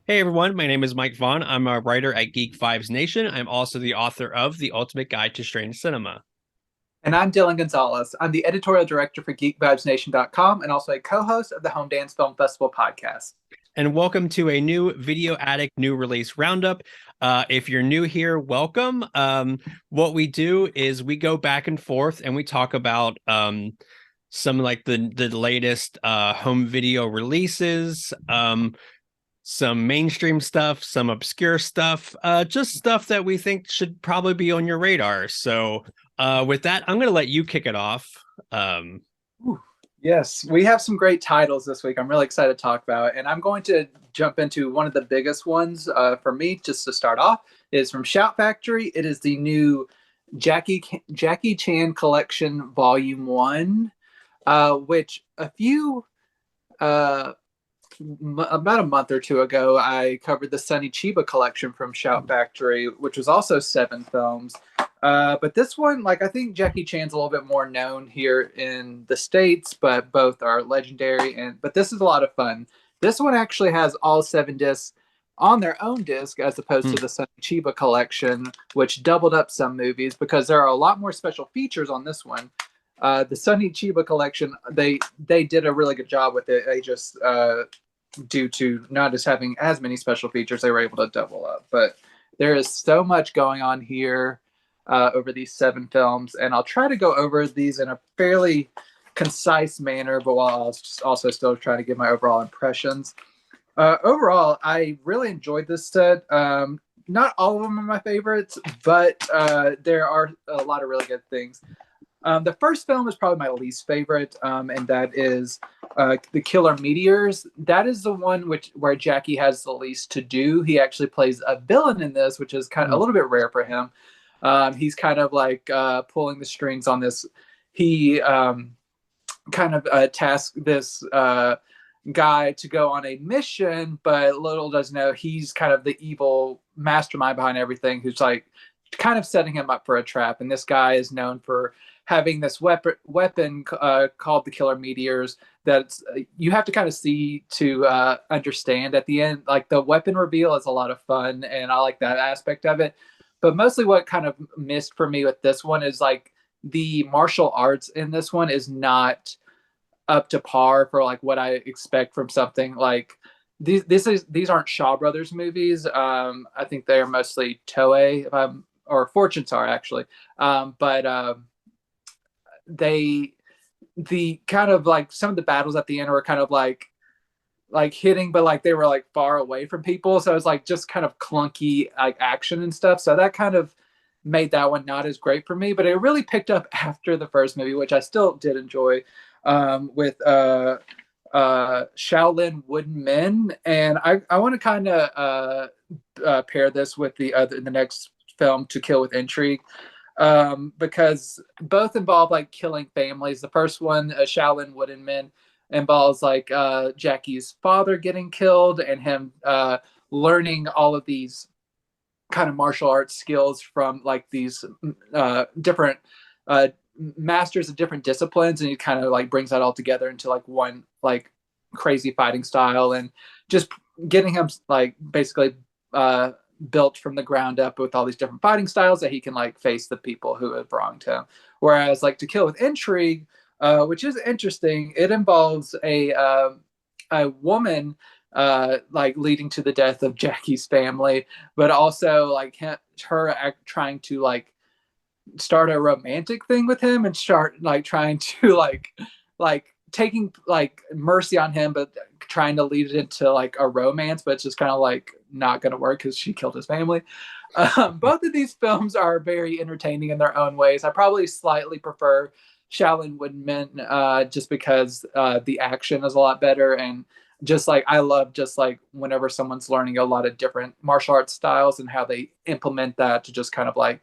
Hey everyone, my name is Mike Vaughn. I'm a writer at Geek Vibes Nation. I'm also the author of The Ultimate Guide to Strange Cinema. And I'm Dillon Gonzalez. I'm the editorial director for GeekVibesNation.com and also a co-host of the Home Dance Film Festival podcast. And welcome to a new Video Addict new release roundup. If you're new here, welcome. What we do is we go back and forth and we talk about some like the latest home video releases, some mainstream stuff, some obscure stuff, just stuff that we think should probably be on your radar. So, with that, I'm going to let you kick it off. Um, Ooh, yes, we have some great titles this week. I'm really excited to talk about, and I'm going to jump into one of the biggest ones for me just to start off. It is from Shout Factory. It is the new Jackie Chan Collection Volume One, which a few about a month or two ago, I covered the Sonny Chiba collection from Shout Factory, which was also 7 films. But this one, like, I think Jackie Chan's a little bit more known here in the States, but both are legendary. But this is a lot of fun. This one actually has all 7 discs on their own disc, as opposed to hmm. the Sonny Chiba collection, which doubled up some movies because there are a lot more special features on this one. The Sonny Chiba collection, they did a really good job with it. They just due to not just having as many special features, they were able to double up. But there is so much going on here over these 7 films, and I'll try to go over these in a fairly concise manner, but while I'll also still try to give my overall impressions. Overall, I really enjoyed this set. Not all of them are my favorites, but there are a lot of really good things. The first film is probably my least favorite, and that is the Killer Meteors. That is the one where Jackie has the least to do. He actually plays a villain in this, which is kind of a little bit rare for him. He's kind of like pulling the strings on this. He kind of tasked this guy to go on a mission, but little does know he's kind of the evil mastermind behind everything, who's like kind of setting him up for a trap. And this guy is known for having this weapon called the Killer Meteors that you have to kind of see to understand at the end. Like, the weapon reveal is a lot of fun, and I like that aspect of it. But mostly what kind of missed for me with this one is like the martial arts in this one is not up to par for like what I expect from something like these aren't Shaw Brothers movies. I think they are mostly Toei, or Fortune Star actually. But they the kind of like some of the battles at the end were kind of like hitting, but like they were like far away from people, so it was like just kind of clunky like action and stuff. So that kind of made that one not as great for me, but it really picked up after the first movie, which I still did enjoy, with Shaolin Wooden Men. And I want to kind of pair this with the next film, To Kill with Intrigue, because both involve like killing families. The first one, Shaolin Wooden Men, involves like Jackie's father getting killed and him learning all of these kind of martial arts skills from like these different masters of different disciplines, and he kind of like brings that all together into like one like crazy fighting style, and just getting him like basically built from the ground up with all these different fighting styles that he can like face the people who have wronged him. Whereas like To Kill with Intrigue, which is interesting, it involves a woman like leading to the death of Jackie's family, but also like her trying to like start a romantic thing with him and start like trying to like taking like mercy on him, but trying to lead it into like a romance, but it's just kind of like not going to work because she killed his family. Both of these films are very entertaining in their own ways. I probably slightly prefer Shaolin Woodman just because the action is a lot better, and just like I love just like whenever someone's learning a lot of different martial arts styles and how they implement that to just kind of like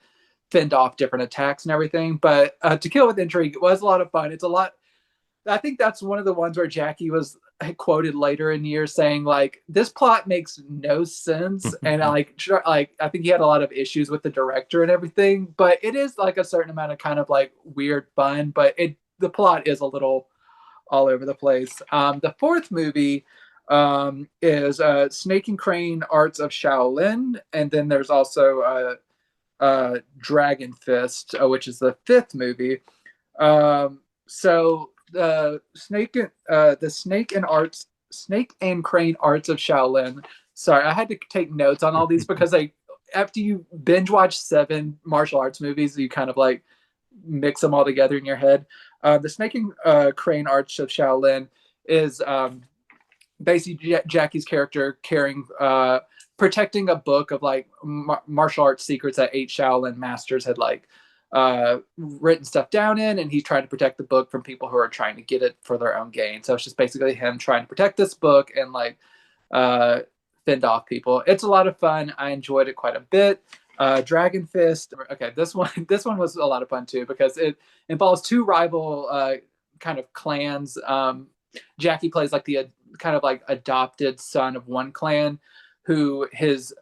fend off different attacks and everything. But To Kill with Intrigue was a lot of fun. It's a lot. I think that's one of the ones where Jackie was quoted later in years saying like, this plot makes no sense, and like I think he had a lot of issues with the director and everything, but it is like a certain amount of kind of like weird fun, but the plot is a little all over the place. The fourth movie is Snake and Crane Arts of Shaolin, and then there's also Dragon Fist, which is the fifth movie. So the Snake and Crane Arts of Shaolin. Sorry, I had to take notes on all these because after you binge watch 7 martial arts movies, you kind of like mix them all together in your head. The Snake and Crane Arts of Shaolin is basically Jackie's character protecting a book of like martial arts secrets that 8 Shaolin masters had like written stuff down in, and he's trying to protect the book from people who are trying to get it for their own gain. So it's just basically him trying to protect this book and like fend off people. It's a lot of fun. I enjoyed it quite a bit. Dragon Fist. Okay, this one was a lot of fun too because it involves 2 rival kind of clans. Jackie plays like the kind of like adopted son of one clan, who his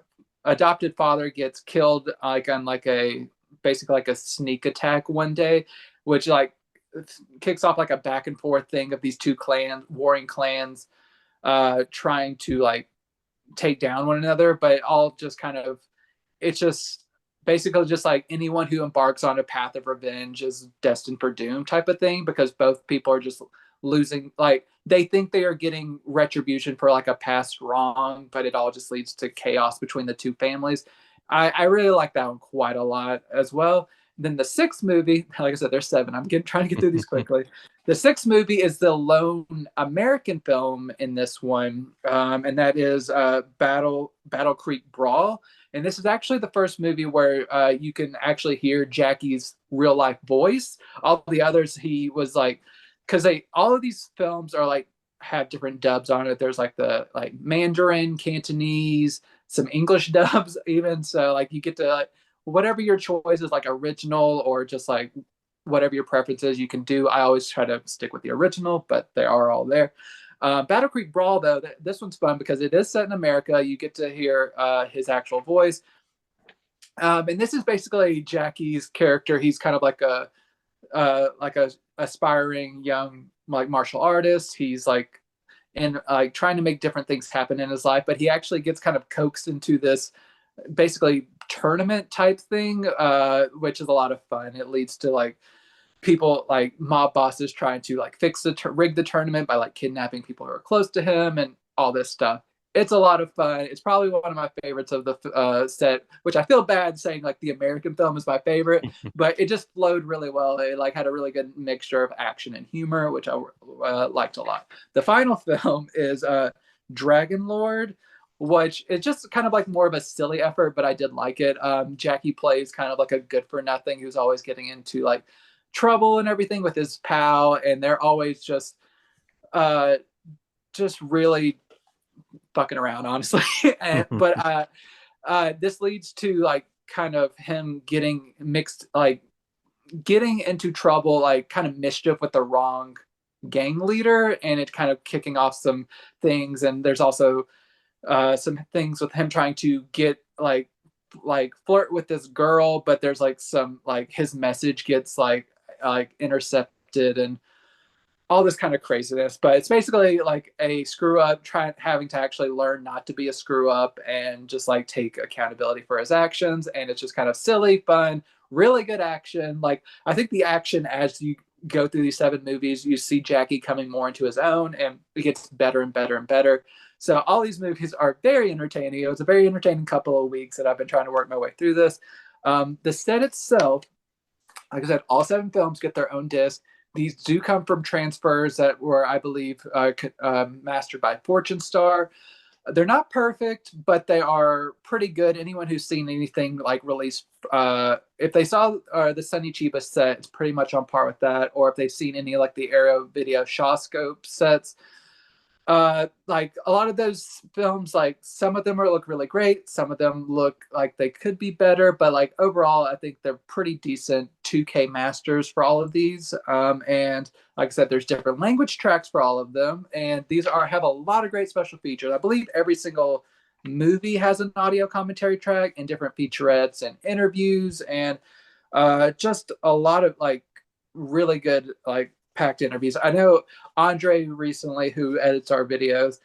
adopted father gets killed like on like basically like a sneak attack one day, which like kicks off like a back and forth thing of these 2 warring clans trying to like take down one another, but all just kind of, it's just basically just like anyone who embarks on a path of revenge is destined for doom type of thing, because both people are just losing, like they think they are getting retribution for like a past wrong, but it all just leads to chaos between the 2 families. I really like that one quite a lot as well. Then the 6th movie, like I said, there's 7. I'm trying to get through these quickly. The 6th movie is the lone American film in this one, and that is Battle Creek Brawl. And this is actually the first movie where you can actually hear Jackie's real life voice. All the others, he was like, because all of these films are like have different dubs on it. There's like the like Mandarin, Cantonese, some English dubs even. So like you get to like whatever your choice is, like original or just like whatever your preference is, you can do. I always try to stick with the original, but they are all there. Battle Creek Brawl, though, this one's fun because it is set in America. You get to hear his actual voice. And this is basically Jackie's character. He's kind of like a aspiring young like martial artist. He's like trying to make different things happen in his life, but he actually gets kind of coaxed into this basically tournament type thing, which is a lot of fun. It leads to like people like mob bosses trying to like rig the tournament by like kidnapping people who are close to him and all this stuff. It's a lot of fun. It's probably one of my favorites of the set, which I feel bad saying like the American film is my favorite, but it just flowed really well. It like had a really good mixture of action and humor, which I liked a lot. The final film is Dragon Lord, which is just kind of like more of a silly effort, but I did like it. Jackie plays kind of like a good for nothing who's always getting into like trouble and everything with his pal, and they're always just really fucking around, honestly. But this leads to like kind of him getting into trouble, like kind of mischief with the wrong gang leader, and it kind of kicking off some things. And there's also some things with him trying to get like flirt with this girl, but there's like some like his message gets like intercepted and all this kind of craziness. But it's basically like a screw up having to actually learn not to be a screw up and just like take accountability for his actions. And it's just kind of silly, fun, really good action. Like I think the action as you go through these 7 movies, you see Jackie coming more into his own, and it gets better and better and better. So all these movies are very entertaining. It was a very entertaining couple of weeks that I've been trying to work my way through this. The set itself, like I said, all 7 films get their own disc. These do come from transfers that were, I believe, mastered by Fortune Star. They're not perfect, but they are pretty good. Anyone who's seen anything like released, if they saw the Sunny Chiba set, it's pretty much on par with that. Or if they've seen any like the Arrow Video Shawscope sets, like a lot of those films, like some of them look really great, some of them look like they could be better, but like overall I think they're pretty decent 2K masters for all of these. And like I said, there's different language tracks for all of them, and these have a lot of great special features. I believe every single movie has an audio commentary track and different featurettes and interviews, and just a lot of like really good like packed interviews. I know Andre recently, who edits our videos,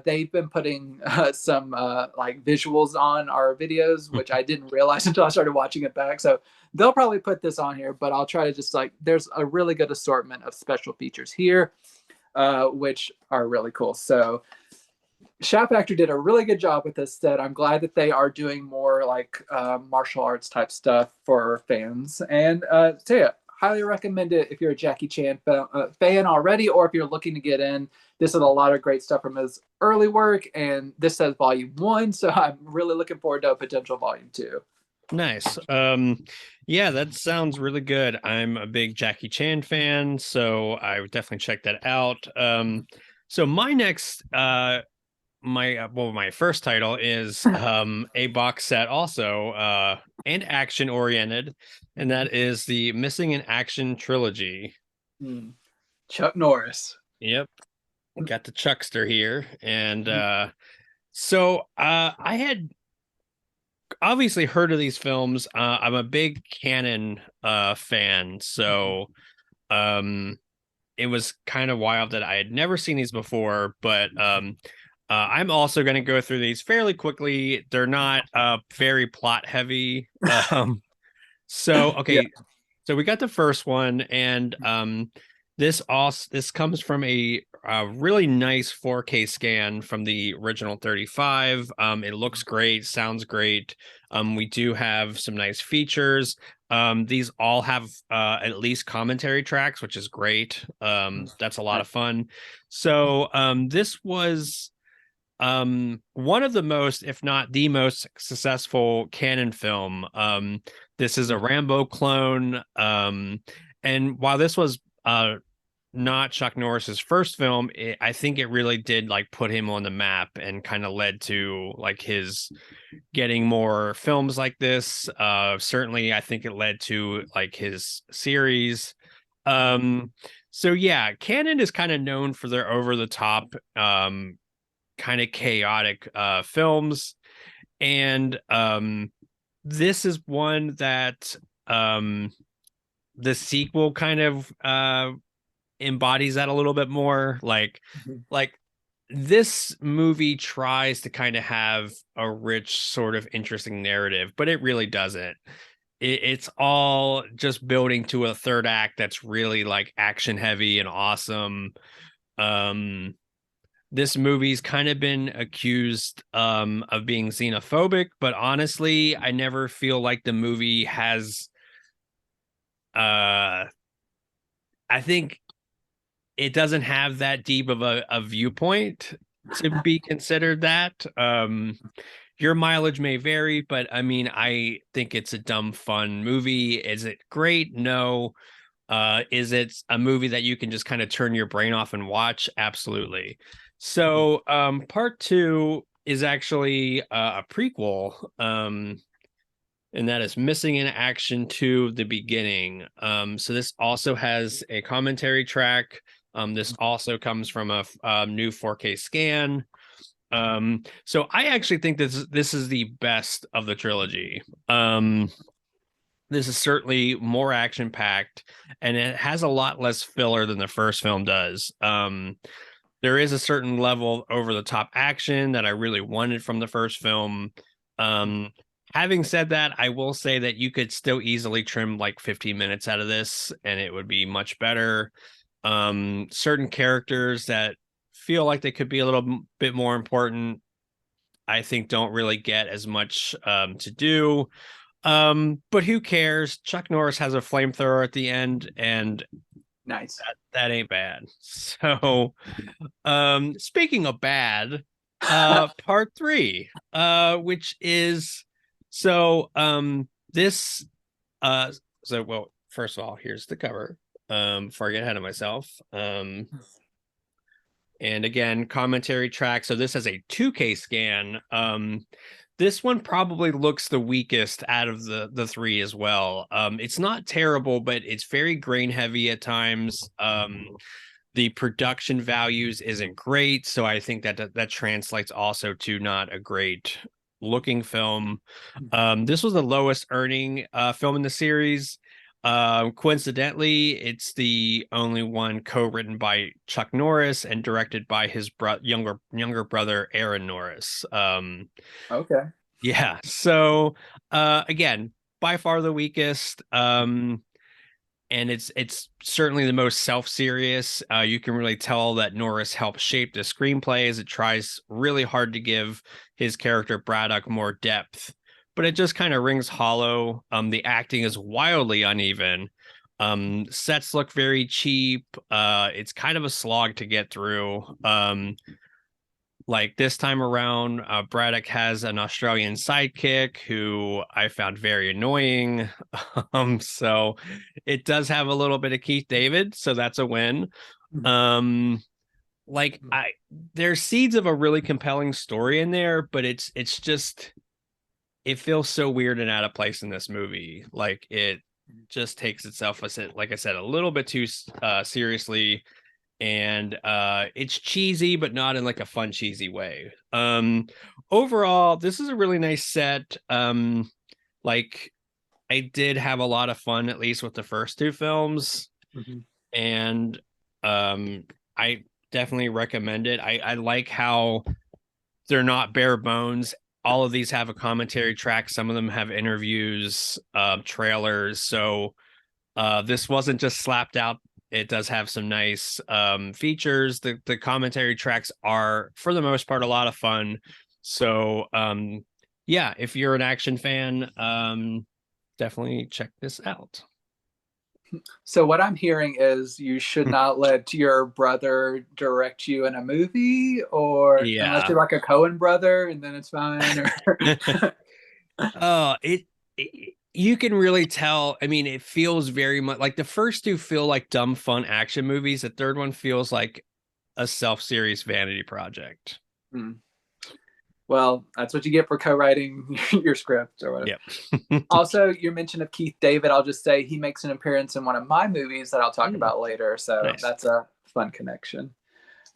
they've been putting some like visuals on our videos, which I didn't realize until I started watching it back. So they'll probably put this on here, but I'll try to just like, there's a really good assortment of special features here, which are really cool. So Shout Factory did a really good job with this set. I'm glad that they are doing more like martial arts type stuff for fans. And so yeah, highly recommend it if you're a Jackie Chan fan already, or if you're looking to get in. This is a lot of great stuff from his early work, and this says volume 1, so I'm really looking forward to a potential volume 2. Nice. Yeah, that sounds really good. I'm a big Jackie Chan fan, so I would definitely check that out. So my next my first title is a box set also and action oriented, and that is the Missing in Action trilogy. Chuck Norris. Yep, got the Chuckster here. And so I had obviously heard of these films. I'm a big Canon fan, so it was kind of wild that I had never seen these before, but I'm also going to go through these fairly quickly. They're not very plot heavy. So okay, Yeah. so we got the first one, and this comes from a really nice 4K scan from the original 35. It looks great, sounds great. We do have some nice features. These all have at least commentary tracks, which is great. That's a lot of fun. So this was one of the most, if not the most successful Canon film. This is a Rambo clone. And while this was not Chuck Norris's first film, I think it really did like put him on the map and kind of led to like his getting more films like this. Certainly I think it led to like his series. So yeah, Canon is kind of known for their over the top kind of chaotic films, and this is one that the sequel kind of embodies that a little bit more. Like this movie tries to kind of have a rich sort of interesting narrative, but it really doesn't. It's all just building to a third act that's really like action heavy and awesome. This movie's kind of been accused of being xenophobic, but honestly, I never feel like the movie has I think it doesn't have that deep of a viewpoint to be considered that. Your mileage may vary, but I mean, I think it's a dumb, fun movie. Is it great? No. Is it a movie that you can just kind of turn your brain off and watch? Absolutely. So part 2 is actually a prequel, and that is Missing in Action 2, The Beginning. So this also has a commentary track. This also comes from a new 4K scan. So I actually think this is the best of the trilogy. This is certainly more action packed, and it has a lot less filler than the first film does. There is a certain level of over the top action that I really wanted from the first film. Having said that, I will say that you could still easily trim like 15 minutes out of this and it would be much better. Certain characters that feel like they could be a little bit more important, I think don't really get as much to do. But who cares? Chuck Norris has a flamethrower at the end, and Nice. that ain't bad. So speaking of bad, part 3, which is this well, first of all, here's the cover. Before I get ahead of myself. And again, commentary track. So this has a 2K scan. This one probably looks the weakest out of the 3 as well. It's not terrible, but it's very grain heavy at times. The production values isn't great, so I think that translates also to not a great looking film. This was the lowest earning film in the series. Coincidentally, it's the only one co-written by Chuck Norris and directed by his younger brother Aaron Norris. Okay. Yeah. So, again, by far the weakest. And it's certainly the most self-serious. You can really tell that Norris helped shape the screenplay as it tries really hard to give his character Braddock more depth, but it just kind of rings hollow. The acting is wildly uneven. Sets look very cheap. It's kind of a slog to get through. Like this time around, Braddock has an Australian sidekick who I found very annoying. So it does have a little bit of Keith David, so that's a win. Um, like I there's seeds of a really compelling story in there, but it's just it feels so weird and out of place in this movie. Like it just takes itself, like I said, a little bit too seriously, and it's cheesy but not in like a fun cheesy way. Overall this is a really nice set. Like I did have a lot of fun, at least with the first two films, Mm-hmm. and I definitely recommend it. I like how they're not bare bones. All of these have a commentary track, some of them have interviews, trailers, so this wasn't just slapped out. It does have some nice features. The commentary tracks are, for the most part, a lot of fun. So yeah, if you're an action fan, definitely check this out. So what I'm hearing is you should not let your brother direct you in a movie, or unless Yeah. you're like a Cohen brother, and then it's fine. Or Oh, it you can really tell. I mean, it feels very much like the first two feel like dumb fun action movies. The third one feels like a self-serious vanity project. Hmm. Well, that's what you get for co-writing your script or whatever. Yep. Also, your mention of Keith David, I'll just say he makes an appearance in one of my movies that I'll talk about later. So Nice. that's a fun connection.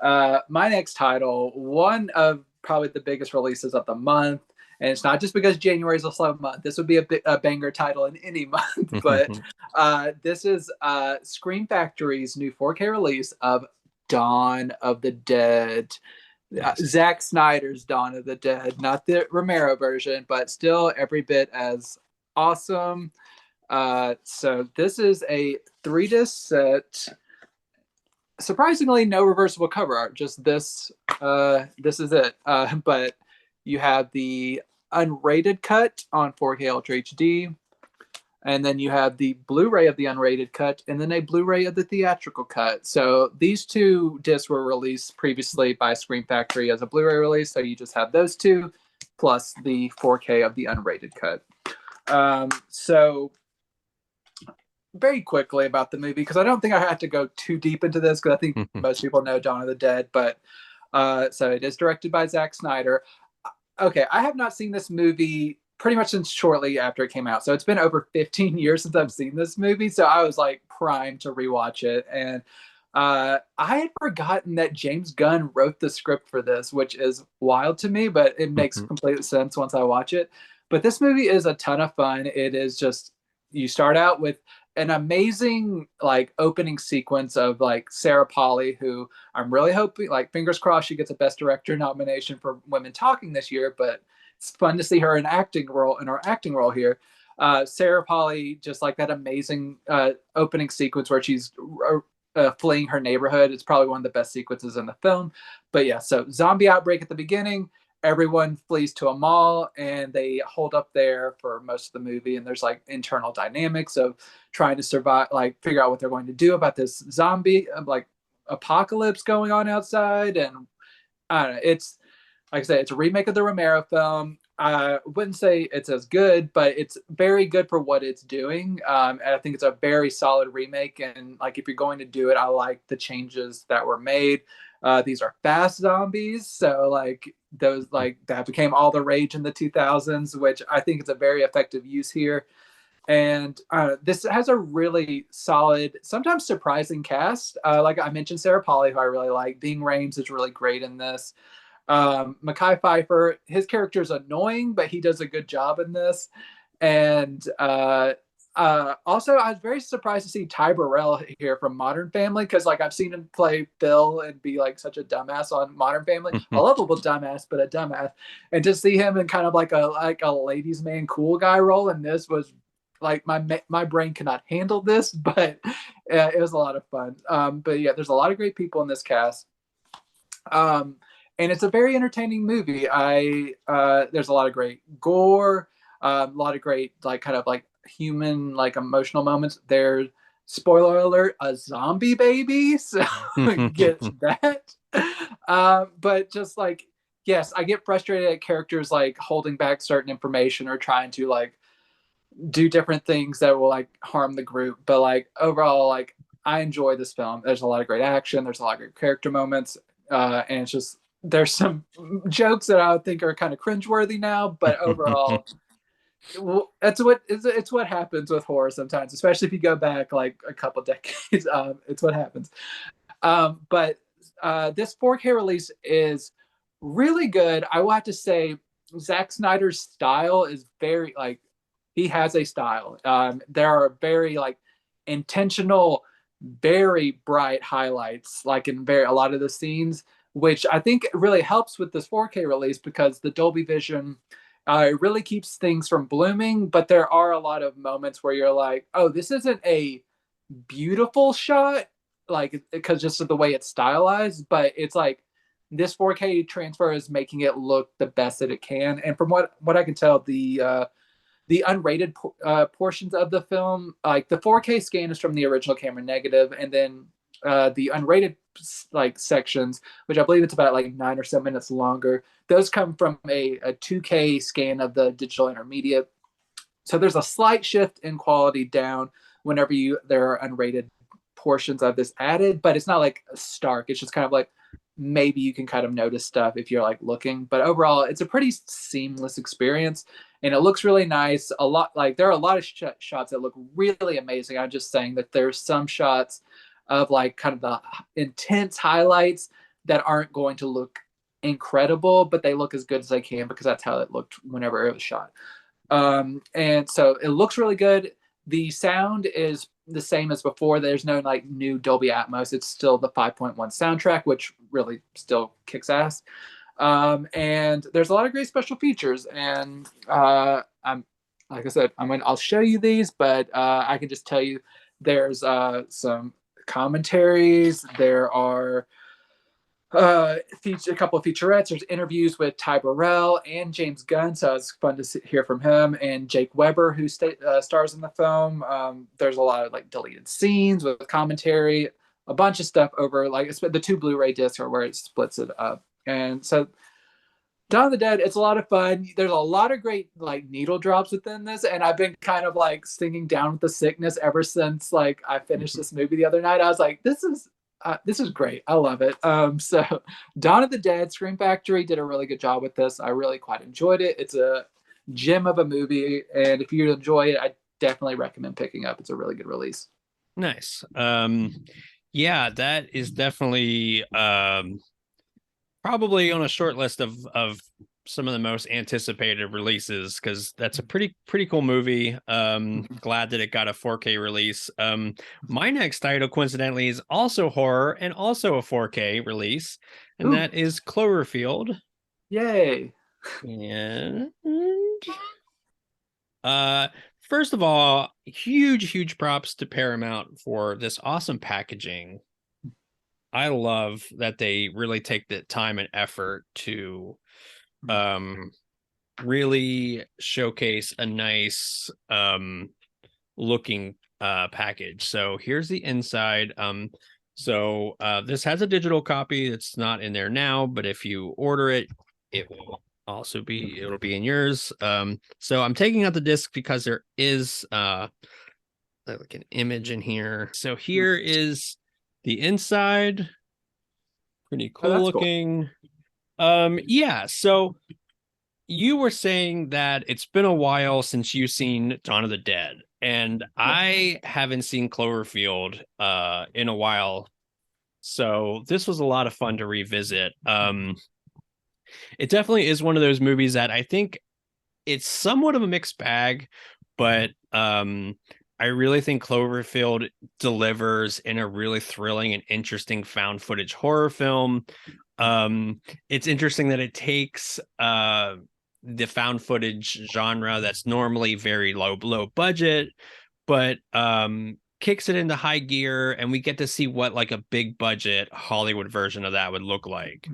My next title, one of probably the biggest releases of the month. And it's not just because January is a slow month. This would be a banger title in any month. But this is Scream Factory's new 4K release of Dawn of the Dead. Nice. Zack Snyder's Dawn of the Dead, not the Romero version, but still every bit as awesome. So this is a 3 disc set. Surprisingly, no reversible cover art. Just this. This is it. But you have the unrated cut on 4K Ultra HD, and then you have the Blu-ray of the unrated cut, and then a Blu-ray of the theatrical cut. So these two discs were released previously by Scream Factory as a Blu-ray release. So you just have those two, plus the 4K of the unrated cut. So very quickly about the movie, because I don't think I have to go too deep into this, because I think most people know Dawn of the Dead. But so it is directed by Zack Snyder. Okay, I have not seen this movie pretty much since shortly after it came out. So it's been over 15 years since I've seen this movie. So I was like primed to rewatch it. And I had forgotten that James Gunn wrote the script for this, which is wild to me, but it makes complete sense once I watch it. But this movie is a ton of fun. It is just, you start out with an amazing like opening sequence of like Sarah Polley, who I'm really hoping, like fingers crossed, she gets a Best Director nomination for Women Talking this year. But it's fun to see her in acting role here. Sarah Polley, just like that amazing opening sequence where she's fleeing her neighborhood. It's probably one of the best sequences in the film. But yeah, so zombie outbreak at the beginning. Everyone flees to a mall and they hold up there for most of the movie. And there's like internal dynamics of trying to survive, like figure out what they're going to do about this zombie like apocalypse going on outside. And I don't know, it's like I said, it's a remake of the Romero film. I wouldn't say it's as good, but it's very good for what it's doing. And I think it's a very solid remake. And like, if you're going to do it, I like the changes that were made. These are fast zombies, so like those like that became all the rage in the 2000s, which I think is a very effective use here. And this has a really solid, sometimes surprising cast. Like I mentioned, Sarah Polley, who I really like. Ving Rhames is really great in this. Mekhi Phifer, his character is annoying, but he does a good job in this. And Also, I was very surprised to see Ty Burrell here from Modern Family because, like, I've seen him play Phil and be like such a dumbass on Modern Family, a lovable dumbass, but a dumbass, and to see him in kind of like a ladies' man cool guy role in this was like my brain cannot handle this, but it was a lot of fun. But yeah, there's a lot of great people in this cast. And it's a very entertaining movie. There's a lot of great gore, a lot of great like kind of like human like emotional moments. There's spoiler alert, a zombie baby, so get that. But just like yes, I get frustrated at characters like holding back certain information or trying to like do different things that will like harm the group. But like overall, like I enjoy this film. There's a lot of great action. There's a lot of great character moments, and it's just there's some jokes that I would think are kind of cringeworthy now, but overall, it's what happens with horror sometimes, especially if you go back like a couple decades. It's what happens. But this 4K release is really good. I will have to say, Zack Snyder's style is very like he has a style. There are very like intentional, very bright highlights, like in a lot of the scenes, which I think really helps with this 4K release because the Dolby Vision it really keeps things from blooming. But there are a lot of moments where you're like, oh, this isn't a beautiful shot, like because just of the way it's stylized, but it's like this 4K transfer is making it look the best that it can. And from what I can tell, the unrated portions of the film, like the 4K scan is from the original camera negative, and then the unrated like sections, which I believe it's about like 9 or 7 minutes longer, those come from a 2K scan of the digital intermediate. So there's a slight shift in quality down whenever there are unrated portions of this added, but it's not like stark. It's just kind of like maybe you can kind of notice stuff if you're like looking. But overall, it's a pretty seamless experience, and it looks really nice. A lot like there are a lot of shots that look really amazing. I'm just saying that there's some shots of like kind of the intense highlights that aren't going to look incredible, but they look as good as they can because that's how it looked whenever it was shot. And so it looks really good. The sound is the same as before. There's no like new Dolby Atmos. It's still the 5.1 soundtrack, which really still kicks ass. And there's a lot of great special features. And I'm like I said, I'll show you these, but I can just tell you there's some commentaries. There are a couple of featurettes. There's interviews with Ty Burrell and James Gunn, so it's fun to hear from him, and Jake Weber, who stars in the film. There's a lot of like deleted scenes with commentary, a bunch of stuff over like the 2 Blu-ray discs are where it splits it up. And so Dawn of the Dead, it's a lot of fun. There's a lot of great like needle drops within this, and I've been kind of like singing Down with the Sickness ever since like I finished this movie the other night. I was like, this is great. I love it. So Dawn of the Dead, Scream Factory did a really good job with this. I really quite enjoyed it. It's a gem of a movie, and if you enjoy it, I definitely recommend picking up. It's a really good release. Nice. Yeah, that is definitely probably on a short list of some of the most anticipated releases because that's a pretty cool movie. Glad that it got a 4K release. My next title coincidentally is also horror and also a 4K release, and that is Cloverfield. Yay. And first of all, huge props to Paramount for this awesome packaging. I love that they really take the time and effort to really showcase a nice looking package. So here's the inside. So this has a digital copy that's not in there now, but if you order it, it will also be it'll be in yours. So I'm taking out the disc because there is like an image in here. So here is the inside. Pretty cool looking. Cool. Yeah, so you were saying that it's been a while since you've seen Dawn of the Dead, and I haven't seen Cloverfield in a while. So this was a lot of fun to revisit. It definitely is one of those movies that I think it's somewhat of a mixed bag, but I really think Cloverfield delivers in a really thrilling and interesting found footage horror film. It's interesting that it takes the found footage genre that's normally very low budget, but kicks it into high gear, and we get to see what like a big budget Hollywood version of that would look like.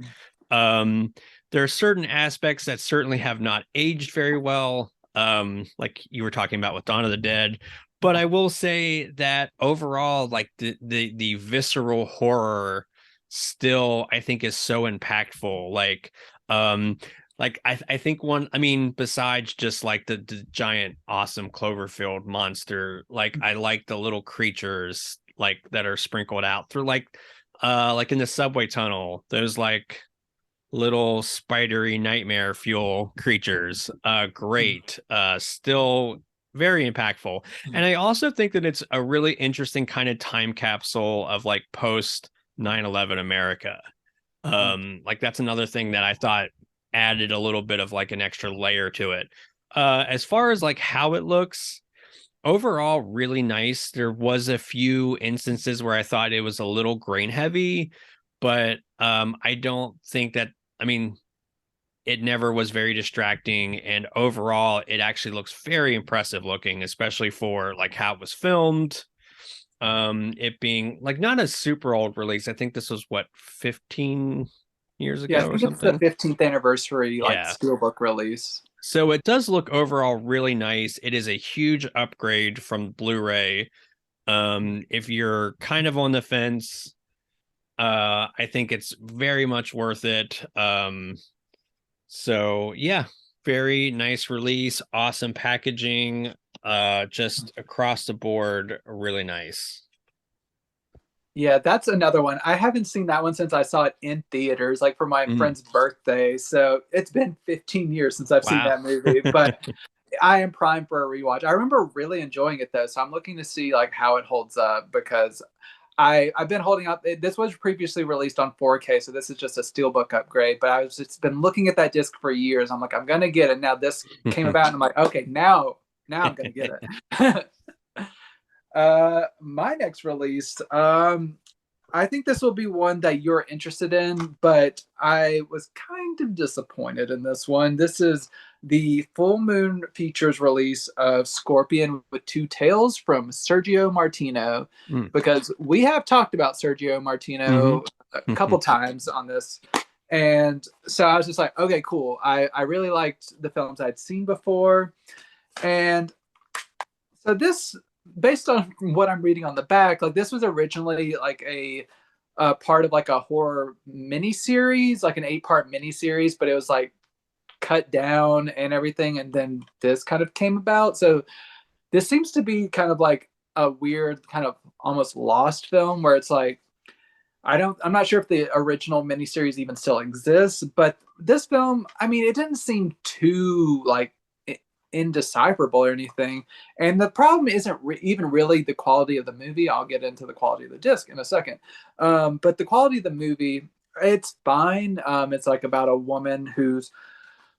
Um, there are certain aspects that certainly have not aged very well, like you were talking about with Dawn of the Dead. But I will say that overall, like the visceral horror still, I think, is so impactful. Um, I think one, I mean, besides just like the giant awesome Cloverfield monster, like I like the little creatures like that are sprinkled out through like in the subway tunnel, those like little spidery nightmare fuel creatures. Great. Still very impactful. And I also think that it's a really interesting kind of time capsule of like post 9/11 America. Like that's another thing that I thought added a little bit of like an extra layer to it. As far as like how it looks, overall really nice. There was a few instances where I thought it was a little grain heavy, but I don't think that, I mean, it never was very distracting, and overall it actually looks very impressive looking, especially for like how it was filmed. It being like not a super old release. I think this was what, 15 years Yeah, I ago or think it's the something. 15th anniversary like Yeah. steelbook release. So it does look overall really nice. It is a huge upgrade from Blu-ray. If you're kind of on the fence, I think it's very much worth it. So yeah, very nice release, awesome packaging, just across the board, really nice. Yeah, that's another one. I haven't seen that one since I saw it in theaters, like for my Mhm. friend's birthday. So it's been 15 years since I've seen Wow. that movie, but I am primed for a rewatch. I remember really enjoying it though, so I'm looking to see like how it holds up because I've been holding up. This was previously released on 4K, so this is just a steelbook upgrade. But I was just been looking at that disc for years. I'm like, I'm gonna get it now. This came about, and I'm like, okay, now I'm gonna get it. My next release, I think this will be one that you're interested in, but I was kind of disappointed in this one. This is the Full Moon Features release of Scorpion with Two Tails from Sergio Martino, Mm. because we have talked about Sergio Hmm. Martino a couple times on this. And so I was just like, okay, cool. I really liked the films I'd seen before. And so this, based on what I'm reading on the back, like this was originally like a part of like a horror miniseries, like an 8-part miniseries, but it was like cut down and everything, and then this kind of came about. So this seems to be kind of like a weird kind of almost lost film where it's like I'm not sure if the original miniseries even still exists, but this film, I mean, it didn't seem too like indecipherable or anything. And the problem isn't even really the quality of the movie. I'll get into the quality of the disc in a second. But the quality of the movie, it's fine. It's like about a woman whose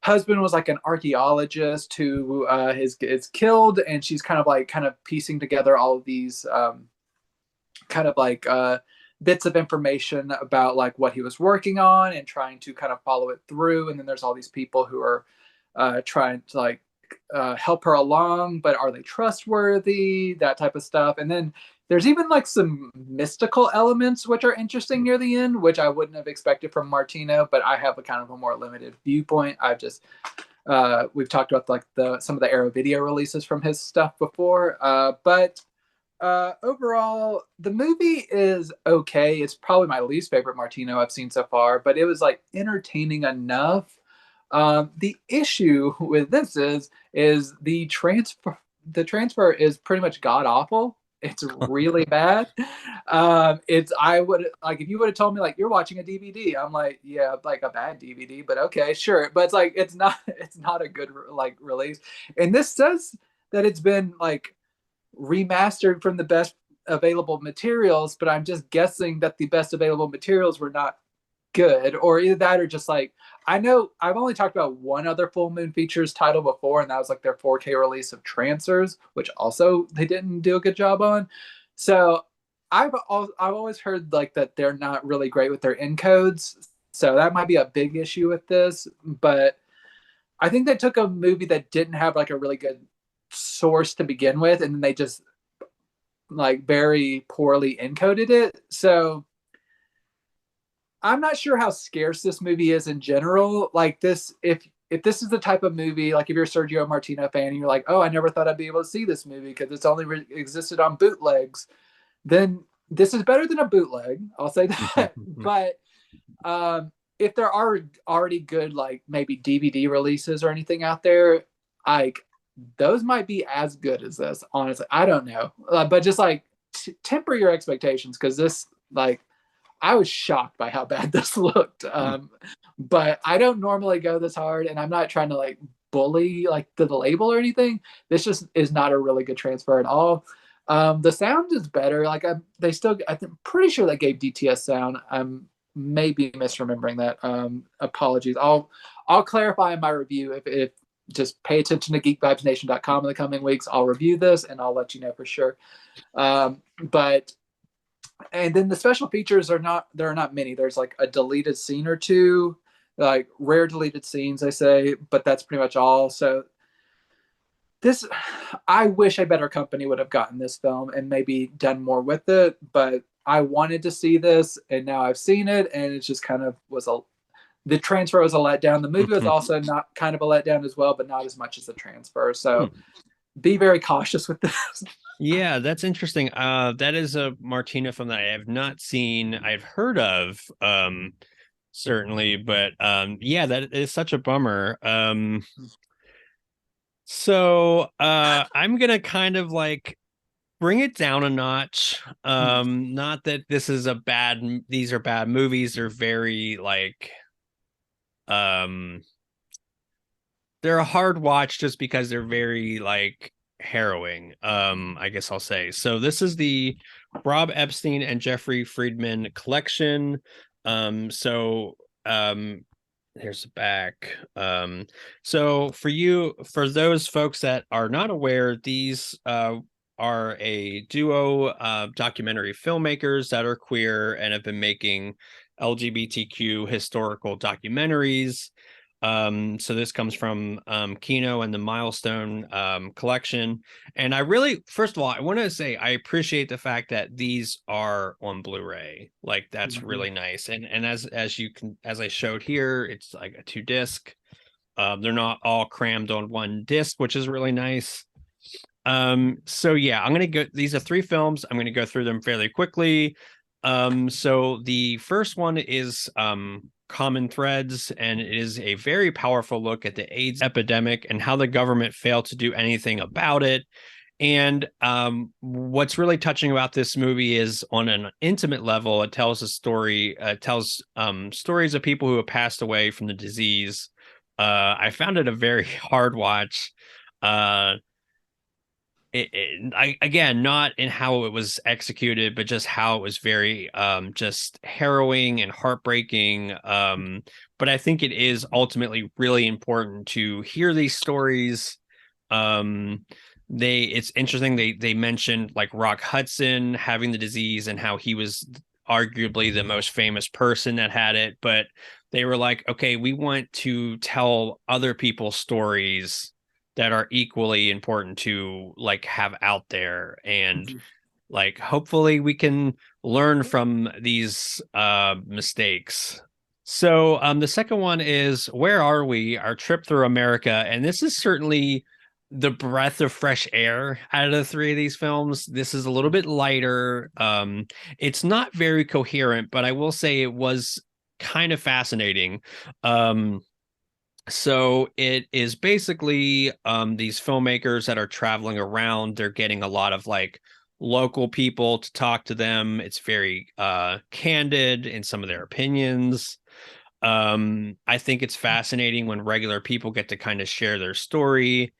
husband was like an archaeologist who is killed, and she's kind of piecing together all of these kind of like bits of information about like what he was working on and trying to kind of follow it through. And then there's all these people who are trying to like help her along, but are they trustworthy? That type of stuff. And then there's even like some mystical elements which are interesting near the end, which I wouldn't have expected from Martino, but I have a kind of a more limited viewpoint. I've just we've talked about like some of the Arrow Video releases from his stuff before, but overall, the movie is okay. It's probably my least favorite Martino I've seen so far, but it was like entertaining enough. The issue with this is the transfer. The transfer is pretty much god awful. It's really bad. It's I would like if you would have told me like you're watching a DVD. I'm like, yeah, like a bad DVD, but okay, sure. But it's like it's not a good like release. And this says that it's been like remastered from the best available materials, but I'm just guessing that the best available materials were not good, or either that or just like, I know I've only talked about one other Full Moon Features title before, and that was like their 4K release of Trancers, which also they didn't do a good job on. So I've always heard like that they're not really great with their encodes, so that might be a big issue with this. But I think they took a movie that didn't have like a really good source to begin with, and then they just like very poorly encoded it. So I'm not sure how scarce this movie is in general. Like this, if this is the type of movie, like if you're a Sergio Martino fan and you're like, oh, I never thought I'd be able to see this movie because it's only existed on bootlegs, then this is better than a bootleg. I'll say that. But if there are already good, like maybe DVD releases or anything out there, like those might be as good as this. Honestly, I don't know, but just like temper your expectations because this, like, I was shocked by how bad this looked. But I don't normally go this hard, and I'm not trying to like bully like the label or anything. This just is not a really good transfer at all. The sound is better. Like they still, I'm pretty sure they gave DTS sound. I'm maybe misremembering that. Apologies. I'll clarify in my review if just pay attention to geekvibesnation.com in the coming weeks. I'll review this and I'll let you know for sure. But and then the special features there are not many. There's like a deleted scene or two, like rare deleted scenes, I say, but that's pretty much all. So this, I wish a better company would have gotten this film and maybe done more with it, but I wanted to see this and now I've seen it, and it just kind of the transfer was a letdown. The movie was also not kind of a letdown as well, but not as much as the transfer. So be very cautious with this. Yeah, that's interesting. That is a Martina film that I have not seen. I've heard of, certainly, but yeah, that is such a bummer. So I'm gonna kind of like bring it down a notch. Not that this is these are bad movies. They're very like um they're a hard watch just because they're very like harrowing. I guess I'll say. So this is the Rob Epstein and Jeffrey Friedman collection. So here's the back. So for those folks that are not aware, these are a duo documentary filmmakers that are queer and have been making LGBTQ historical documentaries. So this comes from Kino and the Milestone collection. And I really, first of all, I want to say I appreciate the fact that these are on Blu-ray. Like that's really nice. And as I showed here, it's like a 2-disc. They're not all crammed on one disc, which is really nice. So yeah, I'm gonna go. These are 3 films. I'm gonna go through them fairly quickly. So the first one is Common Threads, and it is a very powerful look at the AIDS epidemic and how the government failed to do anything about it. And what's really touching about this movie is on an intimate level, it tells a story, tells stories of people who have passed away from the disease. I found it a very hard watch. Again, not in how it was executed, but just how it was very just harrowing and heartbreaking. But I think it is ultimately really important to hear these stories. It's interesting they mentioned like Rock Hudson having the disease and how he was arguably the most famous person that had it, but they were like, okay, we want to tell other people's stories that are equally important to like have out there, and like hopefully we can learn from these mistakes. So the second one is Where Are We? Our Trip Through America, and this is certainly the breath of fresh air out of the 3 of these films. This is a little bit lighter. It's not very coherent, but I will say it was kind of fascinating. So it is basically these filmmakers that are traveling around. They're getting a lot of like local people to talk to them. It's very candid in some of their opinions. I think it's fascinating when regular people get to kind of share their story.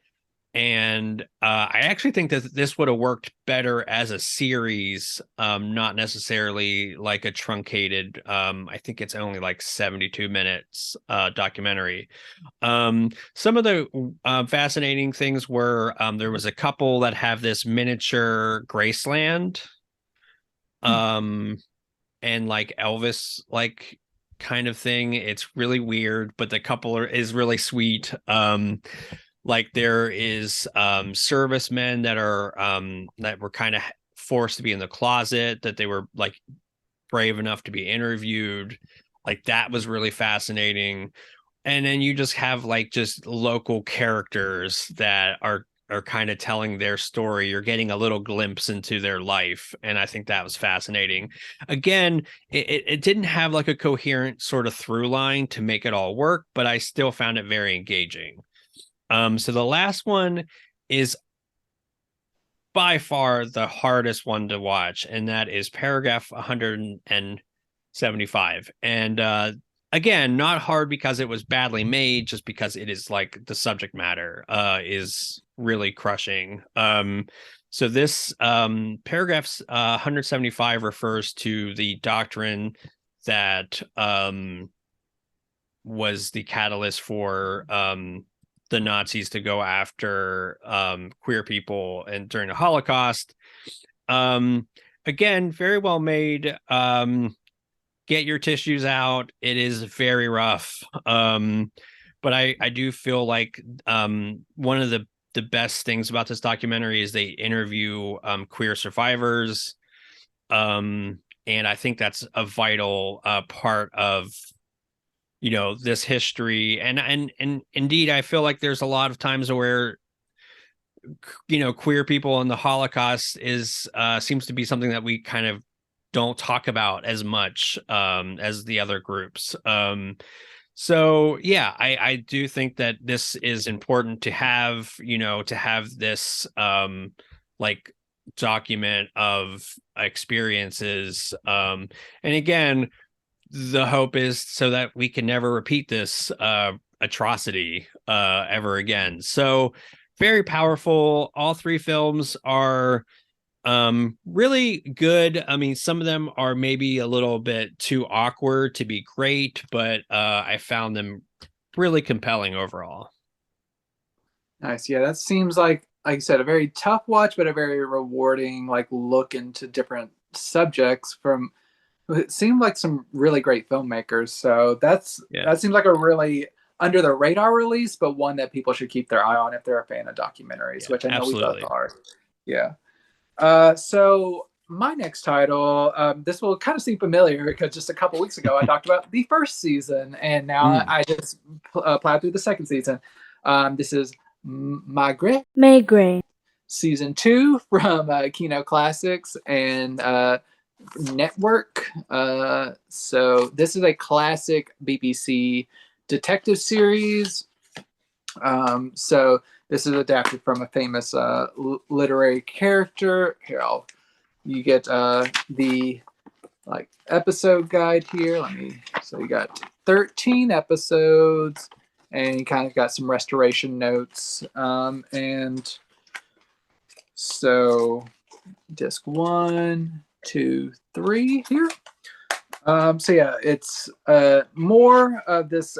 And I actually think that this would have worked better as a series, not necessarily like a truncated. I think it's only like 72 minutes documentary. Some of the fascinating things were there was a couple that have this miniature Graceland, um, and like Elvis like kind of thing. It's really weird, but the couple is really sweet. Like there is servicemen that are that were kind of forced to be in the closet, that they were like brave enough to be interviewed. Like that was really fascinating. And then you just have like just local characters that are kind of telling their story. You're getting a little glimpse into their life, and I think that was fascinating. Again, it didn't have like a coherent sort of through line to make it all work, but I still found it very engaging. So the last one is by far the hardest one to watch, and that is paragraph 175. And again, not hard because it was badly made, just because it is like the subject matter is really crushing. So this paragraph 175 refers to the doctrine that was the catalyst for the Nazis to go after queer people and during the Holocaust. Again, very well made. Get your tissues out. It is very rough. But I do feel like one of the best things about this documentary is they interview queer survivors. And I think that's a vital part of this history. And indeed, I feel like there's a lot of times where queer people in the Holocaust is seems to be something that we kind of don't talk about as much as the other groups. So yeah, I do think that this is important to have, to have this like document of experiences. And again, the hope is so that we can never repeat this atrocity ever again. So very powerful. All three films are really good. I mean, some of them are maybe a little bit too awkward to be great, but I found them really compelling overall. Nice. Yeah, that seems like you said, a very tough watch, but a very rewarding like look into different subjects from it seemed like some really great filmmakers. So that seems like a really under the radar release, but one that people should keep their eye on if they're a fan of documentaries, Yeah, which I know absolutely. we both are. Yeah. So my next title, this will kind of seem familiar because just a couple weeks ago I talked about the first season, and now Mm. I just plowed through the second season. This is Maigret, Maigret. season 2 from Kino Classics and Network. So this is a classic BBC detective series. So this is adapted from a famous literary character. Here, you get the like episode guide here. So you got 13 episodes, and you kind of got some restoration notes. And so disc 1, 2, 3 here. So yeah, it's more of this